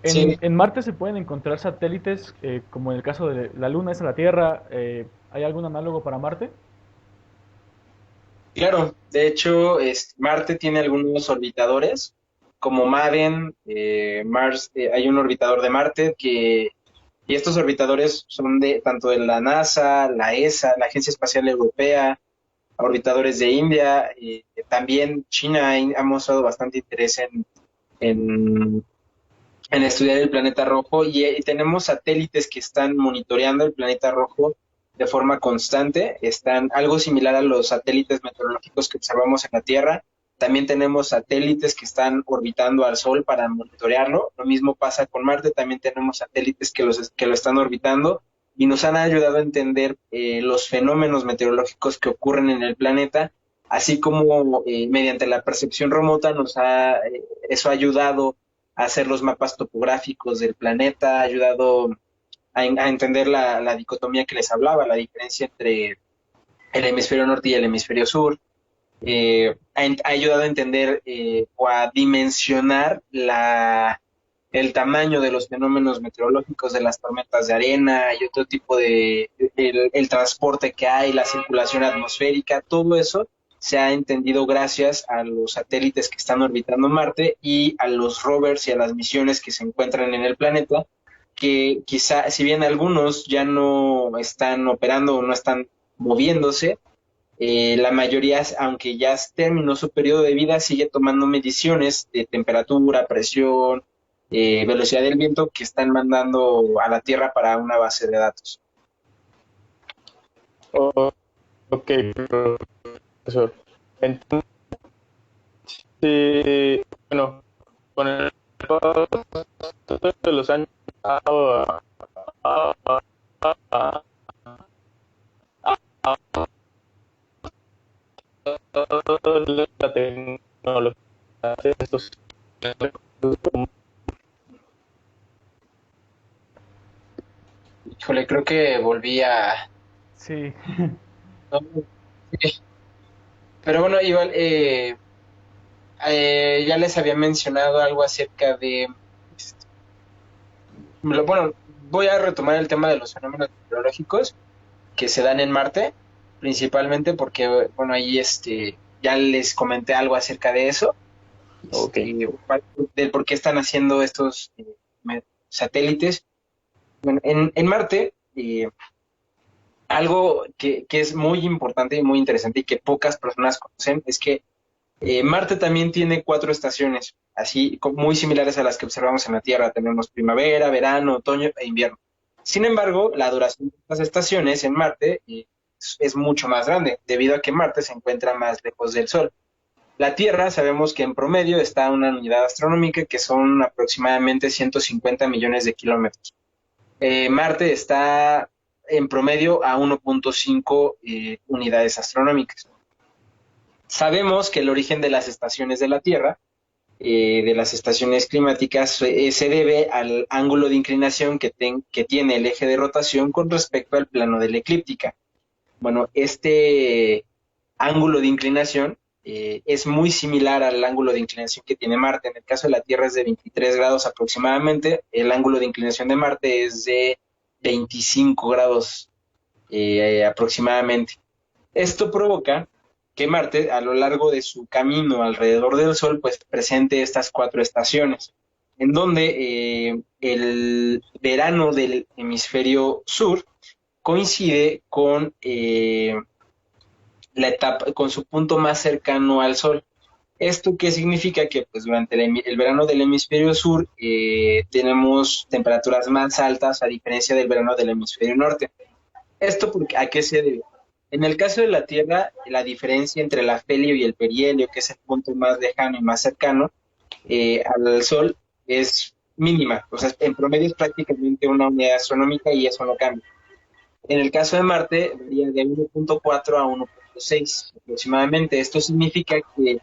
Sí, en Marte se pueden encontrar satélites, como en el caso de la Luna es a la Tierra. ¿Hay algún análogo para Marte? claro. De hecho, Marte tiene algunos orbitadores, como Maven, Mars, hay un orbitador de Marte y estos orbitadores son de tanto de la NASA, la ESA, la Agencia Espacial Europea, orbitadores de India, y también China ha mostrado bastante interés en, en estudiar el planeta rojo y tenemos satélites que están monitoreando el planeta rojo de forma constante. Están algo similar a los satélites meteorológicos que observamos en la Tierra. También tenemos satélites que están orbitando al Sol para monitorearlo. Lo mismo pasa con Marte. También tenemos satélites que lo están orbitando y nos han ayudado a entender los fenómenos meteorológicos que ocurren en el planeta, así como mediante la percepción remota eso ha ayudado a hacer los mapas topográficos del planeta, ha ayudado a entender la dicotomía que les hablaba, la diferencia entre el hemisferio norte y el hemisferio sur. Ha ayudado a entender o a dimensionar el tamaño de los fenómenos meteorológicos, de las tormentas de arena y otro tipo el transporte que hay, la circulación atmosférica, todo eso se ha entendido gracias a los satélites que están orbitando Marte y a los rovers y a las misiones que se encuentran en el planeta, que quizá, si bien algunos ya no están operando o no están moviéndose, la mayoría, aunque ya terminó su periodo de vida, sigue tomando mediciones de temperatura, presión, velocidad del viento que están mandando a la Tierra para una base de datos. Oh, ok, profesor. Entonces, bueno, con el paso de los años, ah, ah, ah, ah, la tecnología, estos Híjole, creo que volví a... Sí. no, pero bueno, igual, ya les había mencionado algo acerca de... Bueno, voy a retomar el tema de los fenómenos meteorológicos que se dan en Marte, principalmente porque, bueno, ahí ya les comenté algo acerca de eso, Ok. del por qué están haciendo estos satélites. Bueno, en Marte, algo que es muy importante y muy interesante y que pocas personas conocen es que Marte también tiene 4 estaciones, así muy similares a las que observamos en la Tierra. Tenemos primavera, verano, otoño e invierno. Sin embargo, la duración de estas estaciones en Marte es mucho más grande, debido a que Marte se encuentra más lejos del Sol. La Tierra sabemos que en promedio está a una unidad astronómica que son aproximadamente 150 millones de kilómetros. Marte está en promedio a 1.5 unidades astronómicas. Sabemos que el origen de las estaciones de la Tierra, de las estaciones climáticas, se debe al ángulo de inclinación que tiene el eje de rotación con respecto al plano de la eclíptica. Bueno, este ángulo de inclinación es muy similar al ángulo de inclinación que tiene Marte. En el caso de la Tierra es de 23 grados aproximadamente, el ángulo de inclinación de Marte es de 25 grados aproximadamente. Esto provoca que Marte, a lo largo de su camino alrededor del Sol, pues presente estas 4 estaciones, en donde el verano del hemisferio sur coincide con la etapa, con su punto más cercano al Sol. ¿Esto qué significa? Que pues durante el verano del hemisferio sur tenemos temperaturas más altas a diferencia del verano del hemisferio norte. ¿Esto a qué se debe? En el caso de la Tierra, la diferencia entre el afelio y el perihelio, que es el punto más lejano y más cercano al Sol, es mínima. O sea, en promedio es prácticamente una unidad astronómica y eso no cambia. En el caso de Marte, varía de 1.4 a 1.6 aproximadamente. Esto significa que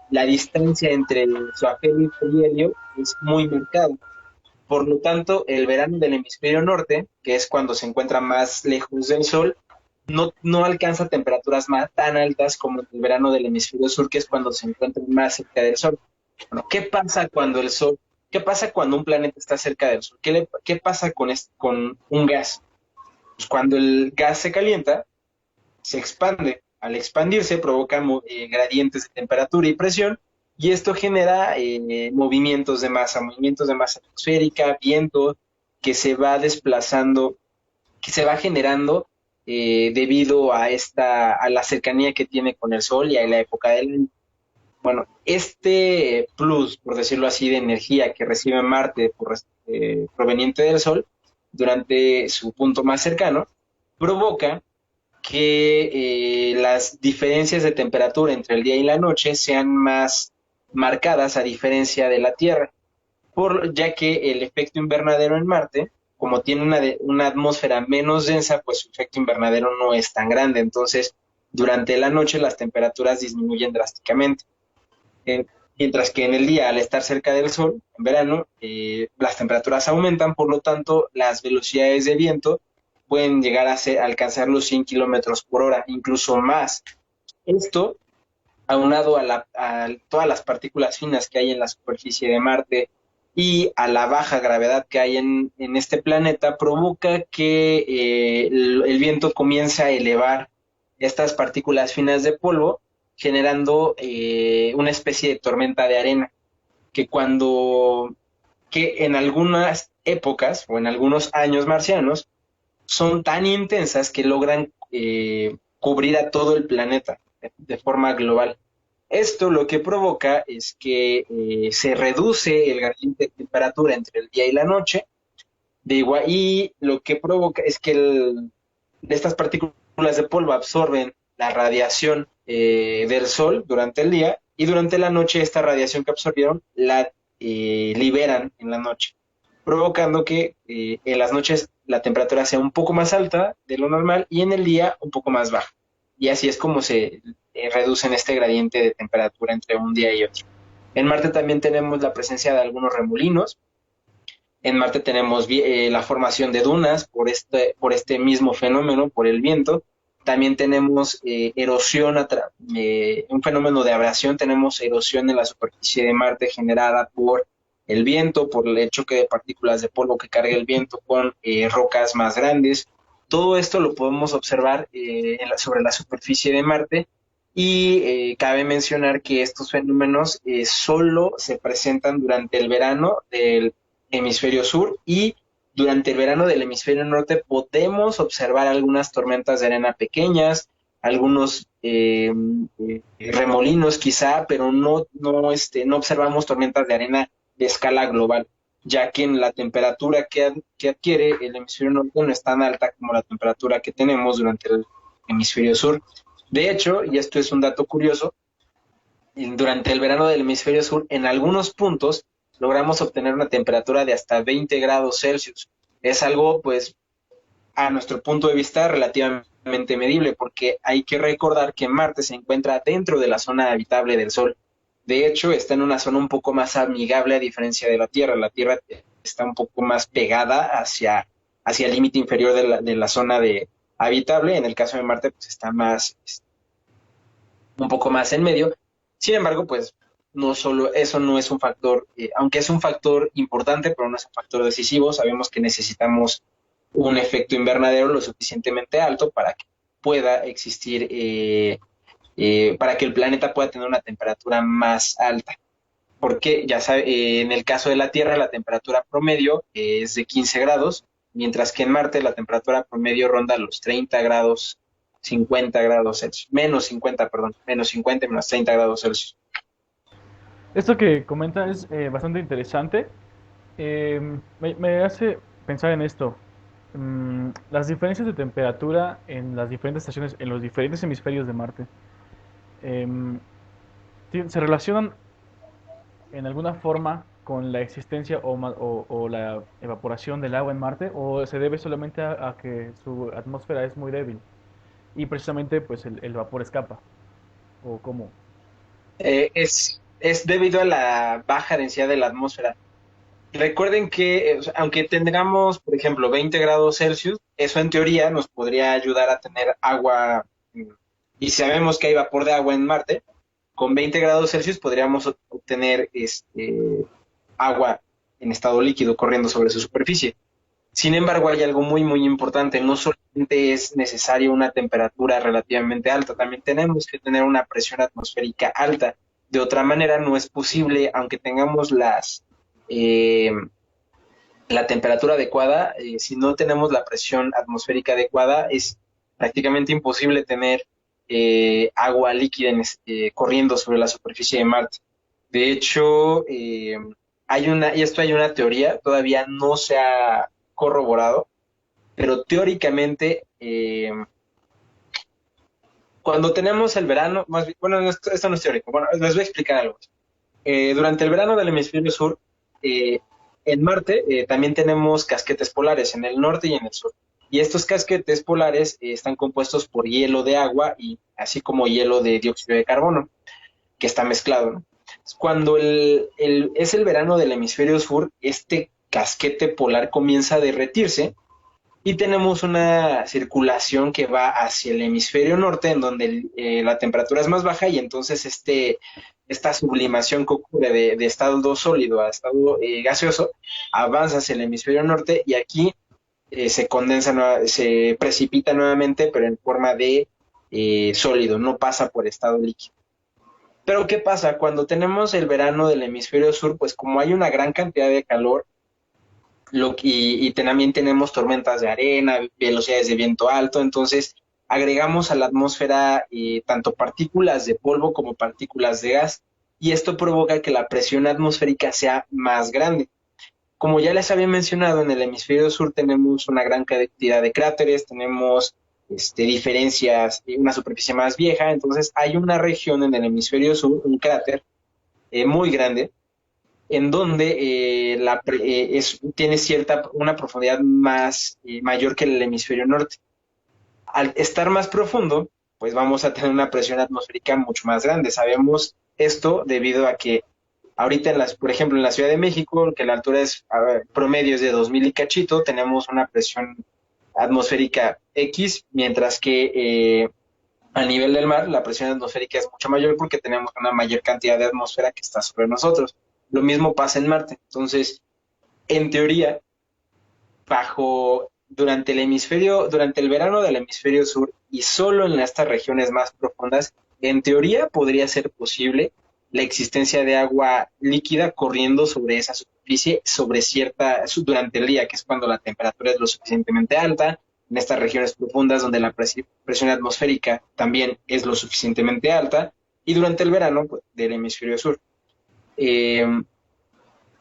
la distancia entre su afelio y perihelio es muy marcada. Por lo tanto, el verano del hemisferio norte, que es cuando se encuentra más lejos del Sol, no alcanza temperaturas tan altas como el verano del hemisferio sur, que es cuando se encuentra más cerca del Sol. Bueno, ¿qué pasa cuando el Sol, qué pasa cuando un planeta está cerca del Sol? ¿Qué pasa con un gas? Pues cuando el gas se calienta, se expande. Al expandirse provoca gradientes de temperatura y presión y esto genera movimientos de masa atmosférica, viento que se va desplazando, que se va generando debido a la cercanía que tiene con el Sol y a la época del año. Bueno, este plus, por decirlo así, de energía que recibe Marte proveniente del Sol durante su punto más cercano, provoca que las diferencias de temperatura entre el día y la noche sean más marcadas a diferencia de la Tierra, ya que el efecto invernadero en Marte, como tiene una atmósfera menos densa, pues su efecto invernadero no es tan grande, entonces durante la noche las temperaturas disminuyen drásticamente. Eh, Mientras que en el día, al estar cerca del Sol, en verano, las temperaturas aumentan, por lo tanto, las velocidades de viento pueden llegar a alcanzar los 100 kilómetros por hora, incluso más. Esto, aunado a todas las partículas finas que hay en la superficie de Marte y a la baja gravedad que hay en este planeta, provoca que el viento comience a elevar estas partículas finas de polvo, generando una especie de tormenta de arena, que que en algunas épocas o en algunos años marcianos son tan intensas que logran cubrir a todo el planeta de forma global. Esto lo que provoca es que se reduce el gradiente de temperatura entre el día y la noche, y lo que provoca es que estas partículas de polvo absorben la radiación del Sol durante el día y durante la noche esta radiación que absorbieron la liberan en la noche, provocando que en las noches la temperatura sea un poco más alta de lo normal y en el día un poco más baja. Y así es como se reducen este gradiente de temperatura entre un día y otro. En Marte también tenemos la presencia de algunos remolinos, En Marte tenemos la formación de dunas por este mismo fenómeno, por el viento. También tenemos erosión, un fenómeno de abrasión, tenemos erosión en la superficie de Marte generada por el viento, por el choque de partículas de polvo que carga el viento con rocas más grandes. Todo esto lo podemos observar sobre la superficie de Marte y cabe mencionar que estos fenómenos solo se presentan durante el verano del hemisferio sur y durante el verano del hemisferio norte podemos observar algunas tormentas de arena pequeñas, algunos remolinos quizá, pero no observamos tormentas de arena de escala global, ya que en la temperatura que adquiere el hemisferio norte no es tan alta como la temperatura que tenemos durante el hemisferio sur. De hecho, y esto es un dato curioso, durante el verano del hemisferio sur, en algunos puntos logramos obtener una temperatura de hasta 20 grados Celsius. Es algo, pues, a nuestro punto de vista, relativamente medible, porque hay que recordar que Marte se encuentra dentro de la zona habitable del Sol. De hecho, está en una zona un poco más amigable a diferencia de la Tierra. La Tierra está un poco más pegada hacia el límite inferior de la zona habitable. En el caso de Marte, pues está un poco más en medio. Sin embargo, pues no solo eso no es un factor, aunque es un factor importante, pero no es un factor decisivo. Sabemos que necesitamos un efecto invernadero lo suficientemente alto para que pueda existir, para que el planeta pueda tener una temperatura más alta. Porque ya sabe, en el caso de la Tierra la temperatura promedio es de 15 grados, mientras que en Marte la temperatura promedio ronda los 30 grados, 50 grados Celsius, menos 50, perdón, menos 50 y menos 30 grados Celsius. Esto que comenta es bastante interesante. Me hace pensar en esto. Las diferencias de temperatura en las diferentes estaciones, en los diferentes hemisferios de Marte, em, ¿se relacionan en alguna forma con la existencia o la evaporación del agua en Marte? ¿O se debe solamente a que su atmósfera es muy débil y precisamente pues el vapor escapa? ¿O cómo? Es debido a la baja densidad de la atmósfera. Recuerden que aunque tengamos, por ejemplo, 20 grados Celsius, eso en teoría nos podría ayudar a tener agua, y sabemos que hay vapor de agua en Marte, con 20 grados Celsius podríamos obtener agua en estado líquido corriendo sobre su superficie. Sin embargo, hay algo muy, muy importante. No solamente es necesaria una temperatura relativamente alta, también tenemos que tener una presión atmosférica alta. De otra manera, no es posible, aunque tengamos eh, la temperatura adecuada, si no tenemos la presión atmosférica adecuada, es prácticamente imposible tener agua líquida corriendo sobre la superficie de Marte. De hecho, hay una teoría, todavía no se ha corroborado, pero teóricamente, cuando tenemos el verano, más bien, bueno, esto no es teórico, bueno, les voy a explicar algo. Durante el verano del hemisferio sur, eh, en Marte también tenemos casquetes polares en el norte y en el sur. Y estos casquetes polares están compuestos por hielo de agua y así como hielo de dióxido de carbono, que está mezclado, ¿no? Cuando es el verano del hemisferio sur, este casquete polar comienza a derretirse y tenemos una circulación que va hacia el hemisferio norte, en donde la temperatura es más baja y entonces esta sublimación que ocurre de estado sólido a estado gaseoso avanza hacia el hemisferio norte y aquí se condensa, se precipita nuevamente, pero en forma de sólido, no pasa por estado líquido. Pero ¿qué pasa? Cuando tenemos el verano del hemisferio sur, pues como hay una gran cantidad de calor, también tenemos tormentas de arena, velocidades de viento alto, entonces agregamos a la atmósfera tanto partículas de polvo como partículas de gas, y esto provoca que la presión atmosférica sea más grande. Como ya les había mencionado, en el hemisferio sur tenemos una gran cantidad de cráteres, tenemos diferencias, una superficie más vieja, entonces hay una región en el hemisferio sur, un cráter muy grande, en donde tiene una profundidad mayor que el hemisferio norte. Al estar más profundo, pues vamos a tener una presión atmosférica mucho más grande. Sabemos esto debido a que Ahorita, por ejemplo, en la Ciudad de México, que la altura es promedio es de 2000 y cachito, tenemos una presión atmosférica X, mientras que a nivel del mar la presión atmosférica es mucho mayor porque tenemos una mayor cantidad de atmósfera que está sobre nosotros. Lo mismo pasa en Marte. Entonces, en teoría, durante el verano del hemisferio sur y solo en estas regiones más profundas, en teoría podría ser posible la existencia de agua líquida corriendo sobre esa superficie durante el día, que es cuando la temperatura es lo suficientemente alta, en estas regiones profundas donde la presión atmosférica también es lo suficientemente alta, y durante el verano pues, del hemisferio sur. Eh,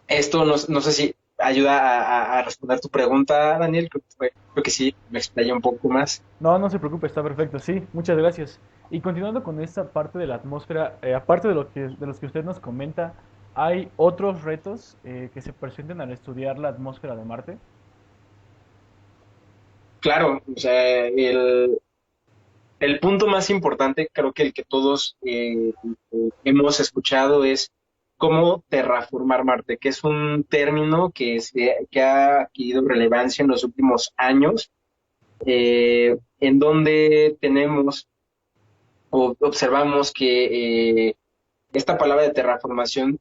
Esto no sé si ayuda a responder tu pregunta, Daniel. Creo que sí, me explayé un poco más. No, no se preocupe, está perfecto. Sí, muchas gracias. Y continuando con esta parte de la atmósfera, aparte de los que usted nos comenta, ¿hay otros retos que se presenten al estudiar la atmósfera de Marte? Claro, o sea, el punto más importante, creo que el que todos hemos escuchado es cómo terraformar Marte, que es un término que ha adquirido relevancia en los últimos años, en donde tenemos o observamos que esta palabra de terraformación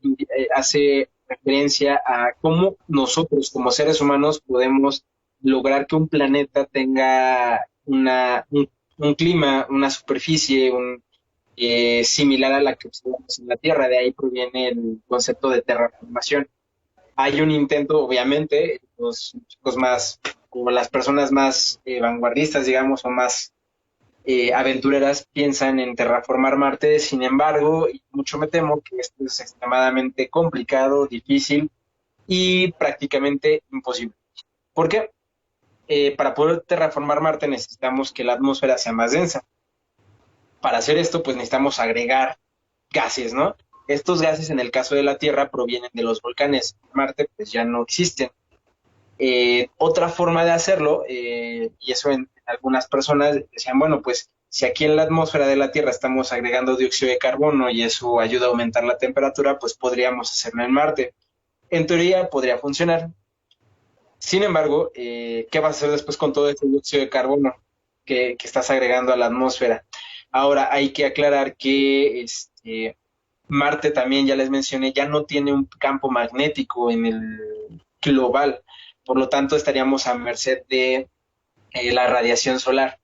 hace referencia a cómo nosotros como seres humanos podemos lograr que un planeta tenga un clima, una superficie similar a la que observamos en la Tierra. De ahí proviene el concepto de terraformación. Hay un intento, obviamente, los chicos más, como las personas más vanguardistas, digamos, o más aventureras piensan en terraformar Marte. Sin embargo, y mucho me temo que esto es extremadamente complicado, difícil y prácticamente imposible. ¿Por qué? Para poder terraformar Marte necesitamos que la atmósfera sea más densa. Para hacer esto, pues necesitamos agregar gases, ¿no? Estos gases, en el caso de la Tierra, provienen de los volcanes. Marte, pues ya no existen. Otra forma de hacerlo, y eso en algunas personas decían, bueno, pues si aquí en la atmósfera de la Tierra estamos agregando dióxido de carbono y eso ayuda a aumentar la temperatura, pues podríamos hacerlo en Marte. En teoría podría funcionar. Sin embargo, ¿qué vas a hacer después con todo ese dióxido de carbono que estás agregando a la atmósfera? Ahora hay que aclarar que Marte también, ya les mencioné, ya no tiene un campo magnético en el global, por lo tanto estaríamos a merced de la radiación solar.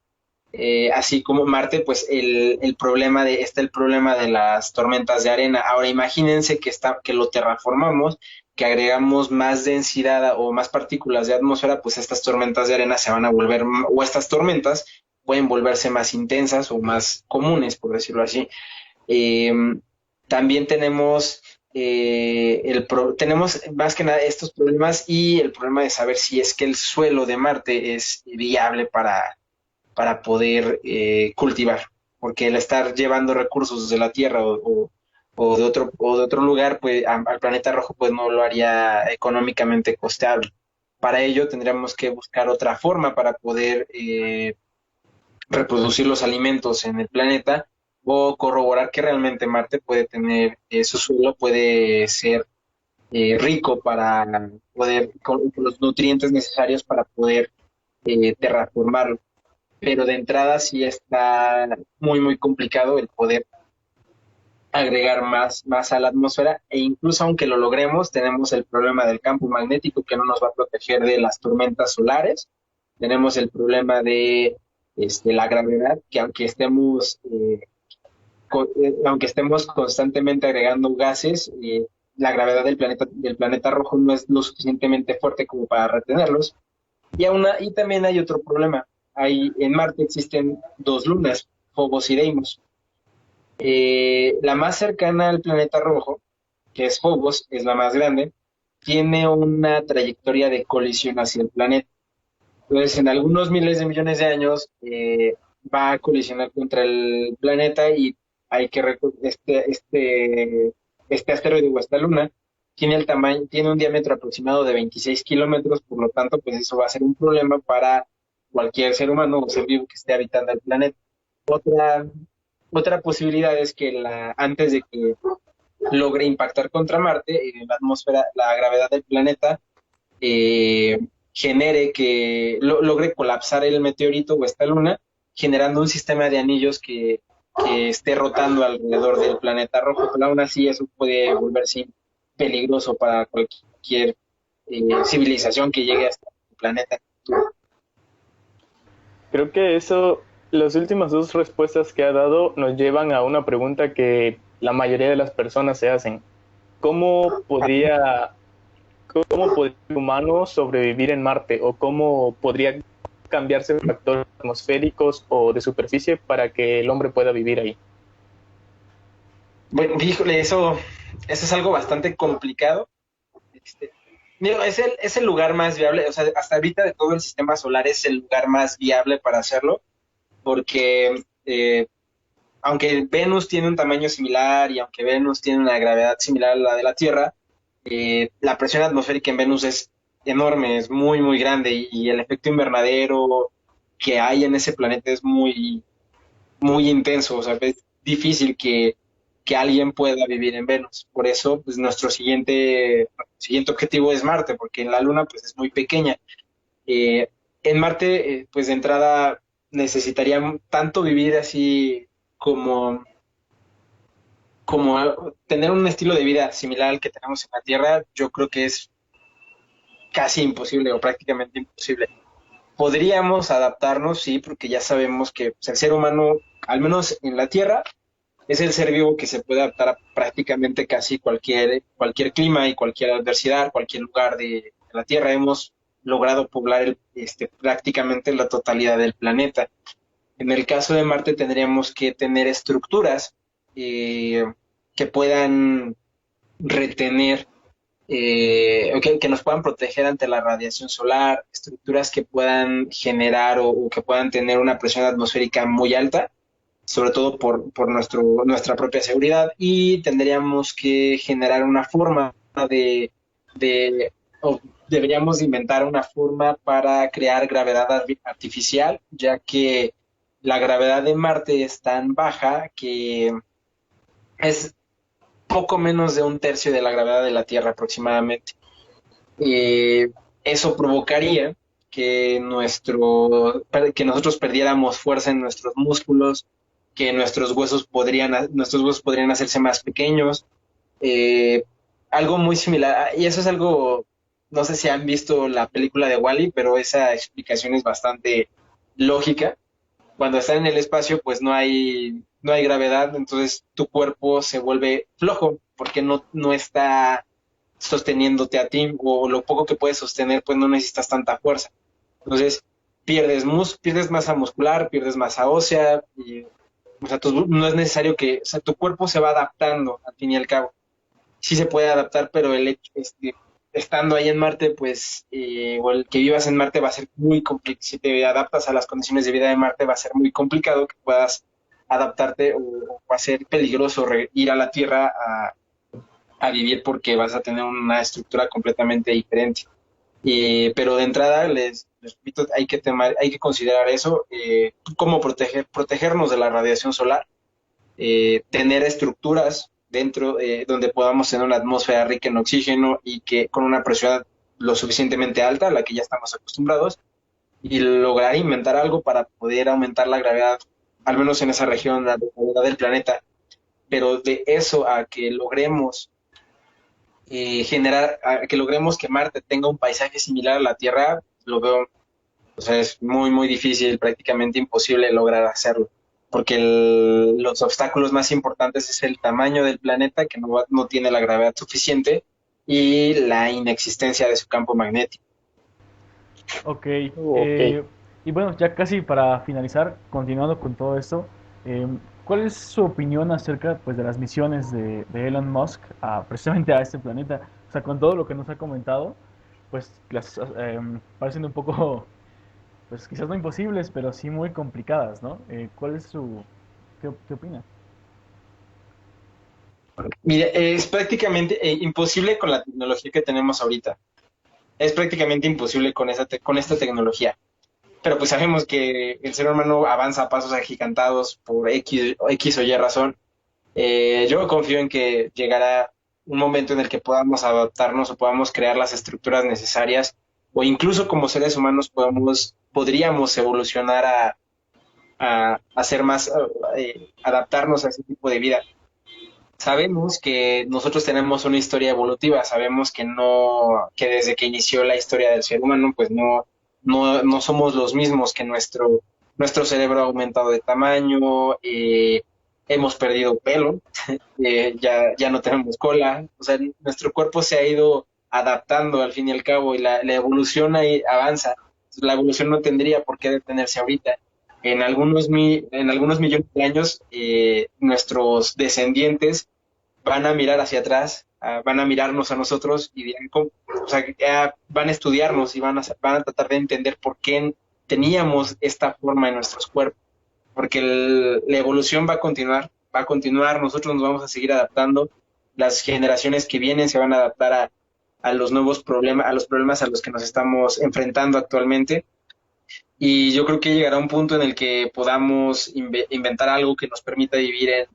Así como Marte, pues está el problema de las tormentas de arena. Ahora imagínense que lo terraformamos, que agregamos más densidad o más partículas de atmósfera, pues estas tormentas de arena se van a volver, o estas tormentas pueden volverse más intensas o más comunes, por decirlo así. Eh, También tenemos más que nada estos problemas y el problema de saber si es que el suelo de Marte es viable para poder cultivar, porque el estar llevando recursos de la Tierra o de otro lugar pues, al planeta rojo pues no lo haría económicamente costeable. Para ello tendríamos que buscar otra forma para poder reproducir los alimentos en el planeta o corroborar que realmente Marte puede tener, su suelo puede ser rico para poder, con los nutrientes necesarios para poder terraformarlo. Pero de entrada sí está muy complicado el poder agregar más a la atmósfera e incluso aunque lo logremos, tenemos el problema del campo magnético que no nos va a proteger de las tormentas solares, tenemos el problema de la gravedad, que aunque estemos constantemente agregando gases, la gravedad del planeta rojo no es lo suficientemente fuerte como para retenerlos. Y también hay otro problema. En Marte existen dos lunas, Phobos y Deimos. La más cercana al planeta rojo, que es Phobos, es la más grande, tiene una trayectoria de colisión hacia el planeta. Entonces, en algunos miles de millones de años va a colisionar contra el planeta y hay que este asteroide o esta luna tiene un diámetro aproximado de 26 kilómetros, por lo tanto, pues eso va a ser un problema para cualquier ser humano o ser vivo que esté habitando el planeta. Otra, otra posibilidad es que antes de que logre impactar contra Marte, la atmósfera, la gravedad del planeta, genere que logre colapsar el meteorito o esta luna, generando un sistema de anillos que esté rotando alrededor del planeta rojo. Pero aún así eso puede volverse peligroso para cualquier civilización que llegue hasta el planeta. Creo que eso, las últimas dos respuestas que ha dado nos llevan a una pregunta que la mayoría de las personas se hacen. ¿Cómo podría, cómo podría el humano sobrevivir en Marte? ¿O cómo podría cambiarse factores atmosféricos o de superficie para que el hombre pueda vivir ahí? Bueno, híjole, eso es algo bastante complicado. Digo, es el lugar más viable, o sea, hasta ahorita de todo el sistema solar es el lugar más viable para hacerlo, porque aunque Venus tiene un tamaño similar y aunque Venus tiene una gravedad similar a la de la Tierra, la presión atmosférica en Venus es enorme, es muy, muy grande y el efecto invernadero que hay en ese planeta es muy, muy intenso, o sea, es difícil que alguien pueda vivir en Venus. Por eso, pues nuestro siguiente objetivo es Marte, porque en la Luna, pues es muy pequeña. Eh, en Marte, pues de entrada necesitaría tanto vivir así como, como tener un estilo de vida similar al que tenemos en la Tierra, yo creo que es casi imposible o prácticamente imposible. Podríamos adaptarnos, sí, porque ya sabemos que pues, el ser humano, al menos en la Tierra, es el ser vivo que se puede adaptar a prácticamente casi cualquier clima y cualquier adversidad, cualquier lugar de la Tierra. Hemos logrado poblar prácticamente la totalidad del planeta. En el caso de Marte tendríamos que tener estructuras que puedan retener, que nos puedan proteger ante la radiación solar, estructuras que puedan generar o que puedan tener una presión atmosférica muy alta, sobre todo por nuestra propia seguridad, y tendríamos que generar una forma o deberíamos inventar una forma para crear gravedad artificial, ya que la gravedad de Marte es tan baja que es poco menos de un tercio de la gravedad de la Tierra aproximadamente. Eso provocaría que nosotros perdiéramos fuerza en nuestros músculos, que nuestros huesos podrían hacerse más pequeños, eh, algo muy similar, y eso es algo, no sé si han visto la película de Wall-E, pero esa explicación es bastante lógica. Cuando estás en el espacio, pues no hay gravedad, entonces tu cuerpo se vuelve flojo, porque no está sosteniéndote a ti, o lo poco que puedes sostener, pues no necesitas tanta fuerza. Entonces, pierdes masa muscular, pierdes masa ósea, o sea, no es necesario o sea, tu cuerpo se va adaptando al fin y al cabo. Sí se puede adaptar, pero estando ahí en Marte, pues, o el que vivas en Marte va a ser muy complicado. Si te adaptas a las condiciones de vida de Marte, va a ser muy complicado que puedas adaptarte, o va a ser peligroso ir a la Tierra a vivir, porque vas a tener una estructura completamente diferente. Pero de entrada, les repito, hay que considerar eso, cómo protegernos de la radiación solar, tener estructuras dentro, donde podamos tener una atmósfera rica en oxígeno y que con una presión lo suficientemente alta, a la que ya estamos acostumbrados, y lograr inventar algo para poder aumentar la gravedad, al menos en esa región, la gravedad del planeta. Pero de eso a que logremos a que logremos que Marte tenga un paisaje similar a la Tierra, lo veo, o sea, es muy, muy difícil, prácticamente imposible lograr hacerlo, porque los obstáculos más importantes es el tamaño del planeta, que no tiene la gravedad suficiente, y la inexistencia de su campo magnético. Ok, Ok. y bueno, ya casi para finalizar, continuando con todo esto, ¿cuál es su opinión acerca pues, de las misiones de Elon Musk precisamente a este planeta? O sea, con todo lo que nos ha comentado, pues las parecen un poco, pues quizás no imposibles, pero sí muy complicadas, ¿no? ¿Cuál es qué opina? Mire, es prácticamente imposible con la tecnología que tenemos ahorita. Es prácticamente imposible con esta tecnología. Pero pues sabemos que el ser humano avanza a pasos agigantados por X o Y razón. Yo confío en que llegará un momento en el que podamos adaptarnos o podamos crear las estructuras necesarias o incluso como seres humanos podríamos evolucionar a ser más, adaptarnos a ese tipo de vida. Sabemos que nosotros tenemos una historia evolutiva, sabemos que que desde que inició la historia del ser humano, pues no somos los mismos, que nuestro cerebro ha aumentado de tamaño, hemos perdido pelo, ya no tenemos cola, o sea, nuestro cuerpo se ha ido adaptando al fin y al cabo y la evolución ahí avanza. La evolución no tendría por qué detenerse ahorita. En algunos millones de años, nuestros descendientes van a mirar hacia atrás, van a mirarnos a nosotros y dirán, o sea, van a estudiarnos y van a tratar de entender por qué teníamos esta forma en nuestros cuerpos, porque la evolución va a continuar, nosotros nos vamos a seguir adaptando, las generaciones que vienen se van a adaptar a los nuevos problemas, a los problemas a los que nos estamos enfrentando actualmente. Y yo creo que llegará un punto en el que podamos inventar algo que nos permita vivir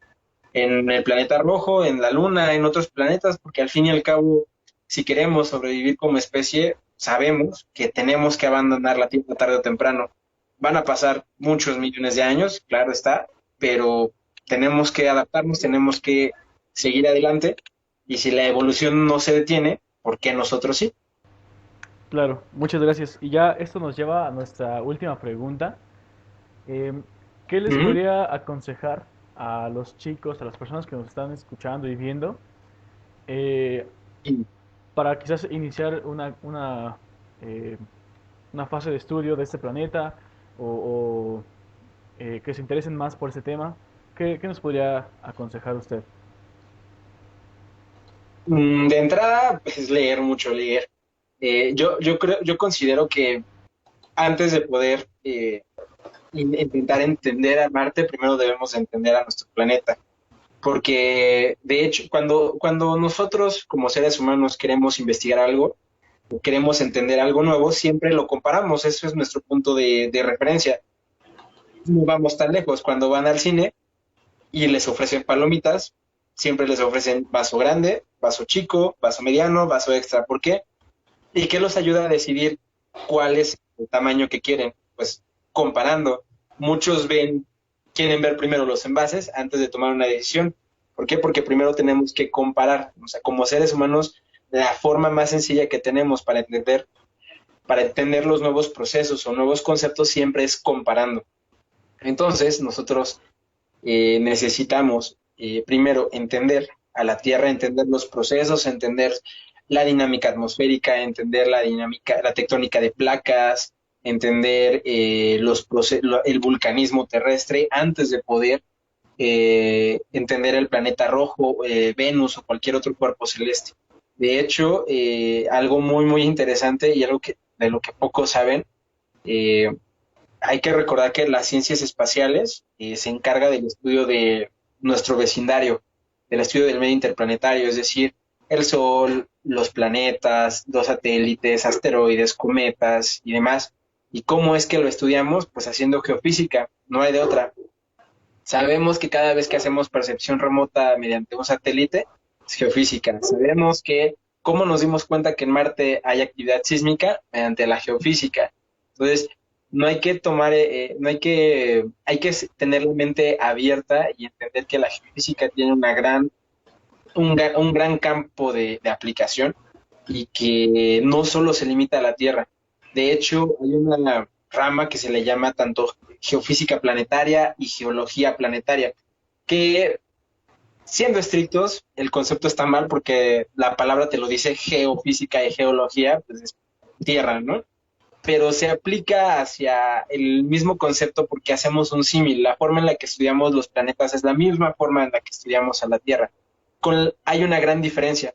en el planeta rojo, en la luna, en otros planetas, porque al fin y al cabo, si queremos sobrevivir como especie, sabemos que tenemos que abandonar la Tierra tarde o temprano. Van a pasar muchos millones de años, claro está, pero tenemos que adaptarnos, tenemos que seguir adelante, y si la evolución no se detiene, ¿por qué nosotros sí? Claro, muchas gracias. Y ya esto nos lleva a nuestra última pregunta. Em, ¿Qué les Ujú. podría aconsejar a los chicos, a las personas que nos están escuchando y viendo, eh, para quizás iniciar eh, una fase de estudio de este planeta o que se interesen más por ese tema? ¿Qué nos podría aconsejar usted? De entrada, es leer mucho, leer. Yo considero que antes de poder intentar entender a Marte, primero debemos de entender a nuestro planeta. Porque, de hecho, cuando nosotros como seres humanos queremos investigar algo, o queremos entender algo nuevo, siempre lo comparamos. Eso es nuestro punto de referencia. No vamos tan lejos. Cuando van al cine y les ofrecen palomitas, siempre les ofrecen vaso grande, vaso chico, vaso mediano, vaso extra. ¿Por qué? ¿Y qué los ayuda a decidir cuál es el tamaño que quieren? Pues comparando. Muchos quieren ver primero los envases antes de tomar una decisión. ¿Por qué? Porque primero tenemos que comparar. O sea, como seres humanos, la forma más sencilla que tenemos para entender los nuevos procesos o nuevos conceptos siempre es comparando. Entonces, nosotros necesitamos primero entender a la Tierra, entender los procesos, entender la dinámica atmosférica, entender la tectónica de placas, entender el vulcanismo terrestre antes de poder entender el planeta rojo, Venus o cualquier otro cuerpo celeste. De hecho, algo muy interesante y algo de lo que pocos saben, eh, hay que recordar que las ciencias espaciales se encarga del estudio de nuestro vecindario, del estudio del medio interplanetario, es decir, el Sol, los planetas, los satélites, asteroides, cometas y demás. ¿Y cómo es que lo estudiamos? Pues haciendo geofísica, no hay de otra. Sabemos que cada vez que hacemos percepción remota mediante un satélite, es geofísica. Sabemos que, ¿cómo nos dimos cuenta que en Marte hay actividad sísmica? Mediante la geofísica. Entonces, no hay que tomar, hay que tener la mente abierta y entender que la geofísica tiene un gran campo de aplicación y que no solo se limita a la Tierra. De hecho, hay una rama que se le llama tanto geofísica planetaria y geología planetaria, que siendo estrictos, el concepto está mal porque la palabra te lo dice geofísica y geología, pues es tierra, ¿no? Pero se aplica hacia el mismo concepto porque hacemos un símil. La forma en la que estudiamos los planetas es la misma forma en la que estudiamos a la Tierra. Hay una gran diferencia.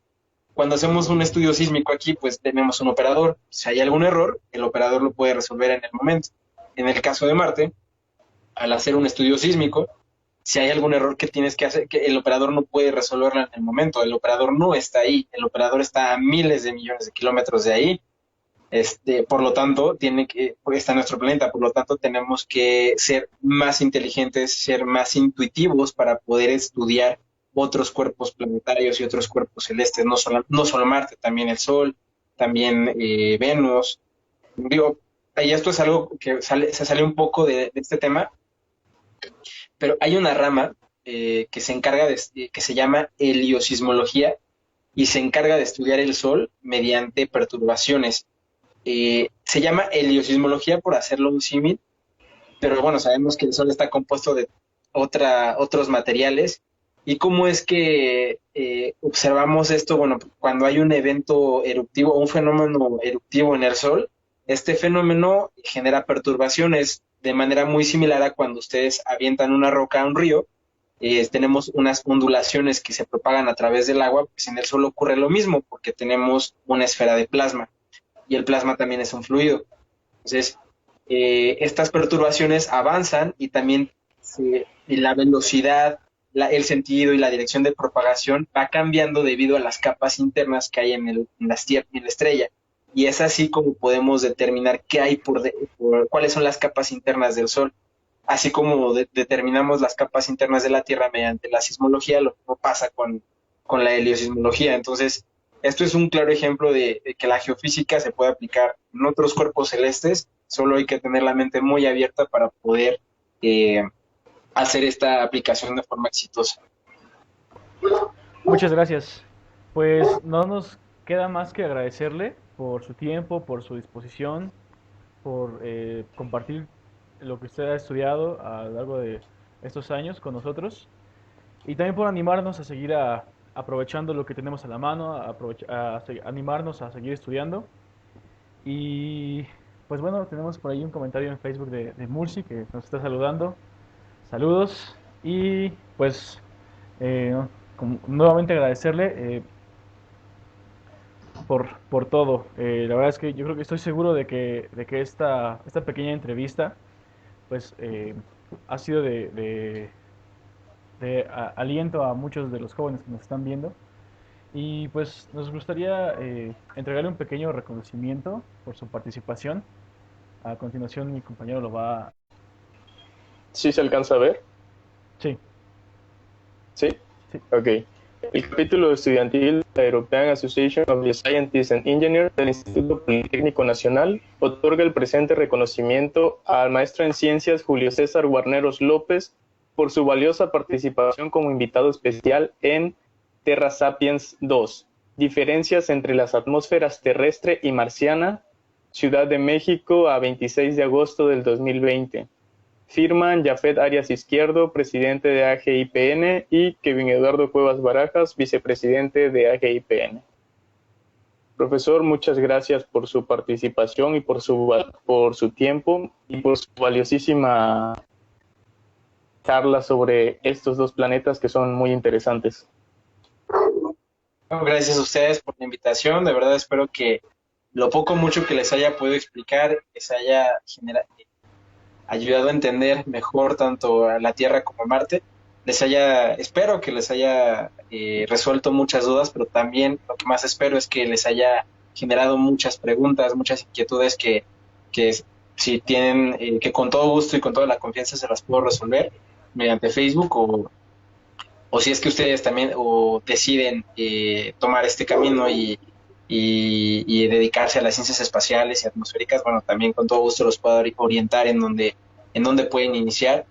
Cuando hacemos un estudio sísmico aquí, pues tenemos un operador. Si hay algún error, el operador lo puede resolver en el momento. En el caso de Marte, al hacer un estudio sísmico, si hay algún error que tienes que hacer, que el operador no puede resolverlo en el momento. El operador no está ahí. El operador está a miles de millones de kilómetros de ahí. Por lo tanto, está nuestro planeta, por lo tanto tenemos que ser más inteligentes, ser más intuitivos para poder estudiar otros cuerpos planetarios y otros cuerpos celestes, no solo Marte, también el Sol, también Venus. Digo, y esto es algo que se sale un poco de este tema, pero hay una rama que se encarga que se llama heliosismología y se encarga de estudiar el Sol mediante perturbaciones. Se llama heliosismología por hacerlo un símil, pero bueno, sabemos que el Sol está compuesto de otros materiales. ¿Y cómo es que observamos esto? Bueno, cuando hay un evento eruptivo, un fenómeno eruptivo en el Sol, este fenómeno genera perturbaciones de manera muy similar a cuando ustedes avientan una roca a un río. Tenemos unas ondulaciones que se propagan a través del agua, pues en el Sol ocurre lo mismo, porque tenemos una esfera de plasma, y el plasma también es un fluido. Entonces, estas perturbaciones avanzan y también la velocidad, el sentido y la dirección de propagación va cambiando debido a las capas internas que hay en la estrella. Y es así como podemos determinar qué hay cuáles son las capas internas del Sol. Así como determinamos las capas internas de la Tierra mediante la sismología, lo mismo pasa con la heliosismología. Entonces, esto es un claro ejemplo de que la geofísica se puede aplicar en otros cuerpos celestes, solo hay que tener la mente muy abierta para poder hacer esta aplicación de forma exitosa. Muchas gracias. Pues no nos queda más que agradecerle por su tiempo, por su disposición, por compartir lo que usted ha estudiado a lo largo de estos años con nosotros y también por animarnos a seguir aprovechando lo que tenemos a la mano, animarnos a seguir estudiando. Y pues bueno, tenemos por ahí un comentario en Facebook de Murci que nos está saludando. Saludos y pues no, nuevamente agradecerle por todo. La verdad es que yo creo que estoy seguro de que esta pequeña entrevista pues ha sido de aliento a muchos de los jóvenes que nos están viendo. Y pues nos gustaría entregarle un pequeño reconocimiento por su participación. A continuación mi compañero lo va a... ¿Sí se alcanza a ver? Sí, ¿Sí? sí. Ok. El capítulo estudiantil de la European Association of the Scientists and Engineers del Instituto Politécnico Nacional otorga el presente reconocimiento al maestro en ciencias Julio César Guarneros López por su valiosa participación como invitado especial en Terra Sapiens 2, Diferencias entre las atmósferas terrestre y marciana, Ciudad de México, a 26 de agosto del 2020. Firman Jafet Arias Izquierdo, presidente de AGIPN, y Kevin Eduardo Cuevas Barajas, vicepresidente de AGIPN. Profesor, muchas gracias por su participación y por su tiempo y por su valiosísima charla sobre estos dos planetas que son muy interesantes. Bueno, gracias a ustedes por la invitación. De verdad espero que lo poco o mucho que les haya podido explicar les haya ayudado a entender mejor tanto a la Tierra como a Marte. Espero que les haya resuelto muchas dudas, pero también lo que más espero es que les haya generado muchas preguntas, muchas inquietudes que si tienen, que con todo gusto y con toda la confianza se las puedo resolver mediante Facebook o si es que ustedes también deciden tomar este camino y dedicarse a las ciencias espaciales y atmosféricas, bueno, también con todo gusto los puedo orientar en donde pueden iniciar.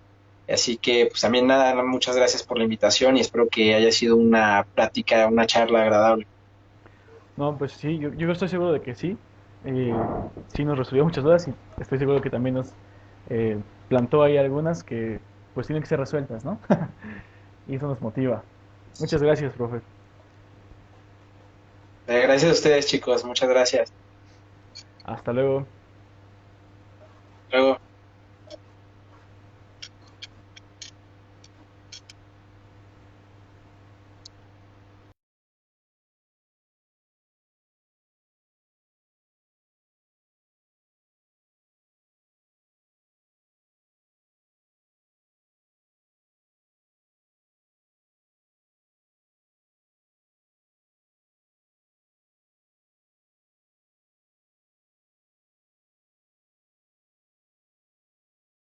Así que, pues también nada, muchas gracias por la invitación y espero que haya sido una plática, una charla agradable. No, pues sí, yo estoy seguro de que sí. Eh, sí nos resolvió muchas dudas y estoy seguro que también nos eh, plantó ahí algunas que pues tienen que ser resueltas, ¿no? Y eso nos motiva. Muchas gracias, profe. Gracias a ustedes, chicos, muchas gracias. Hasta luego. Luego.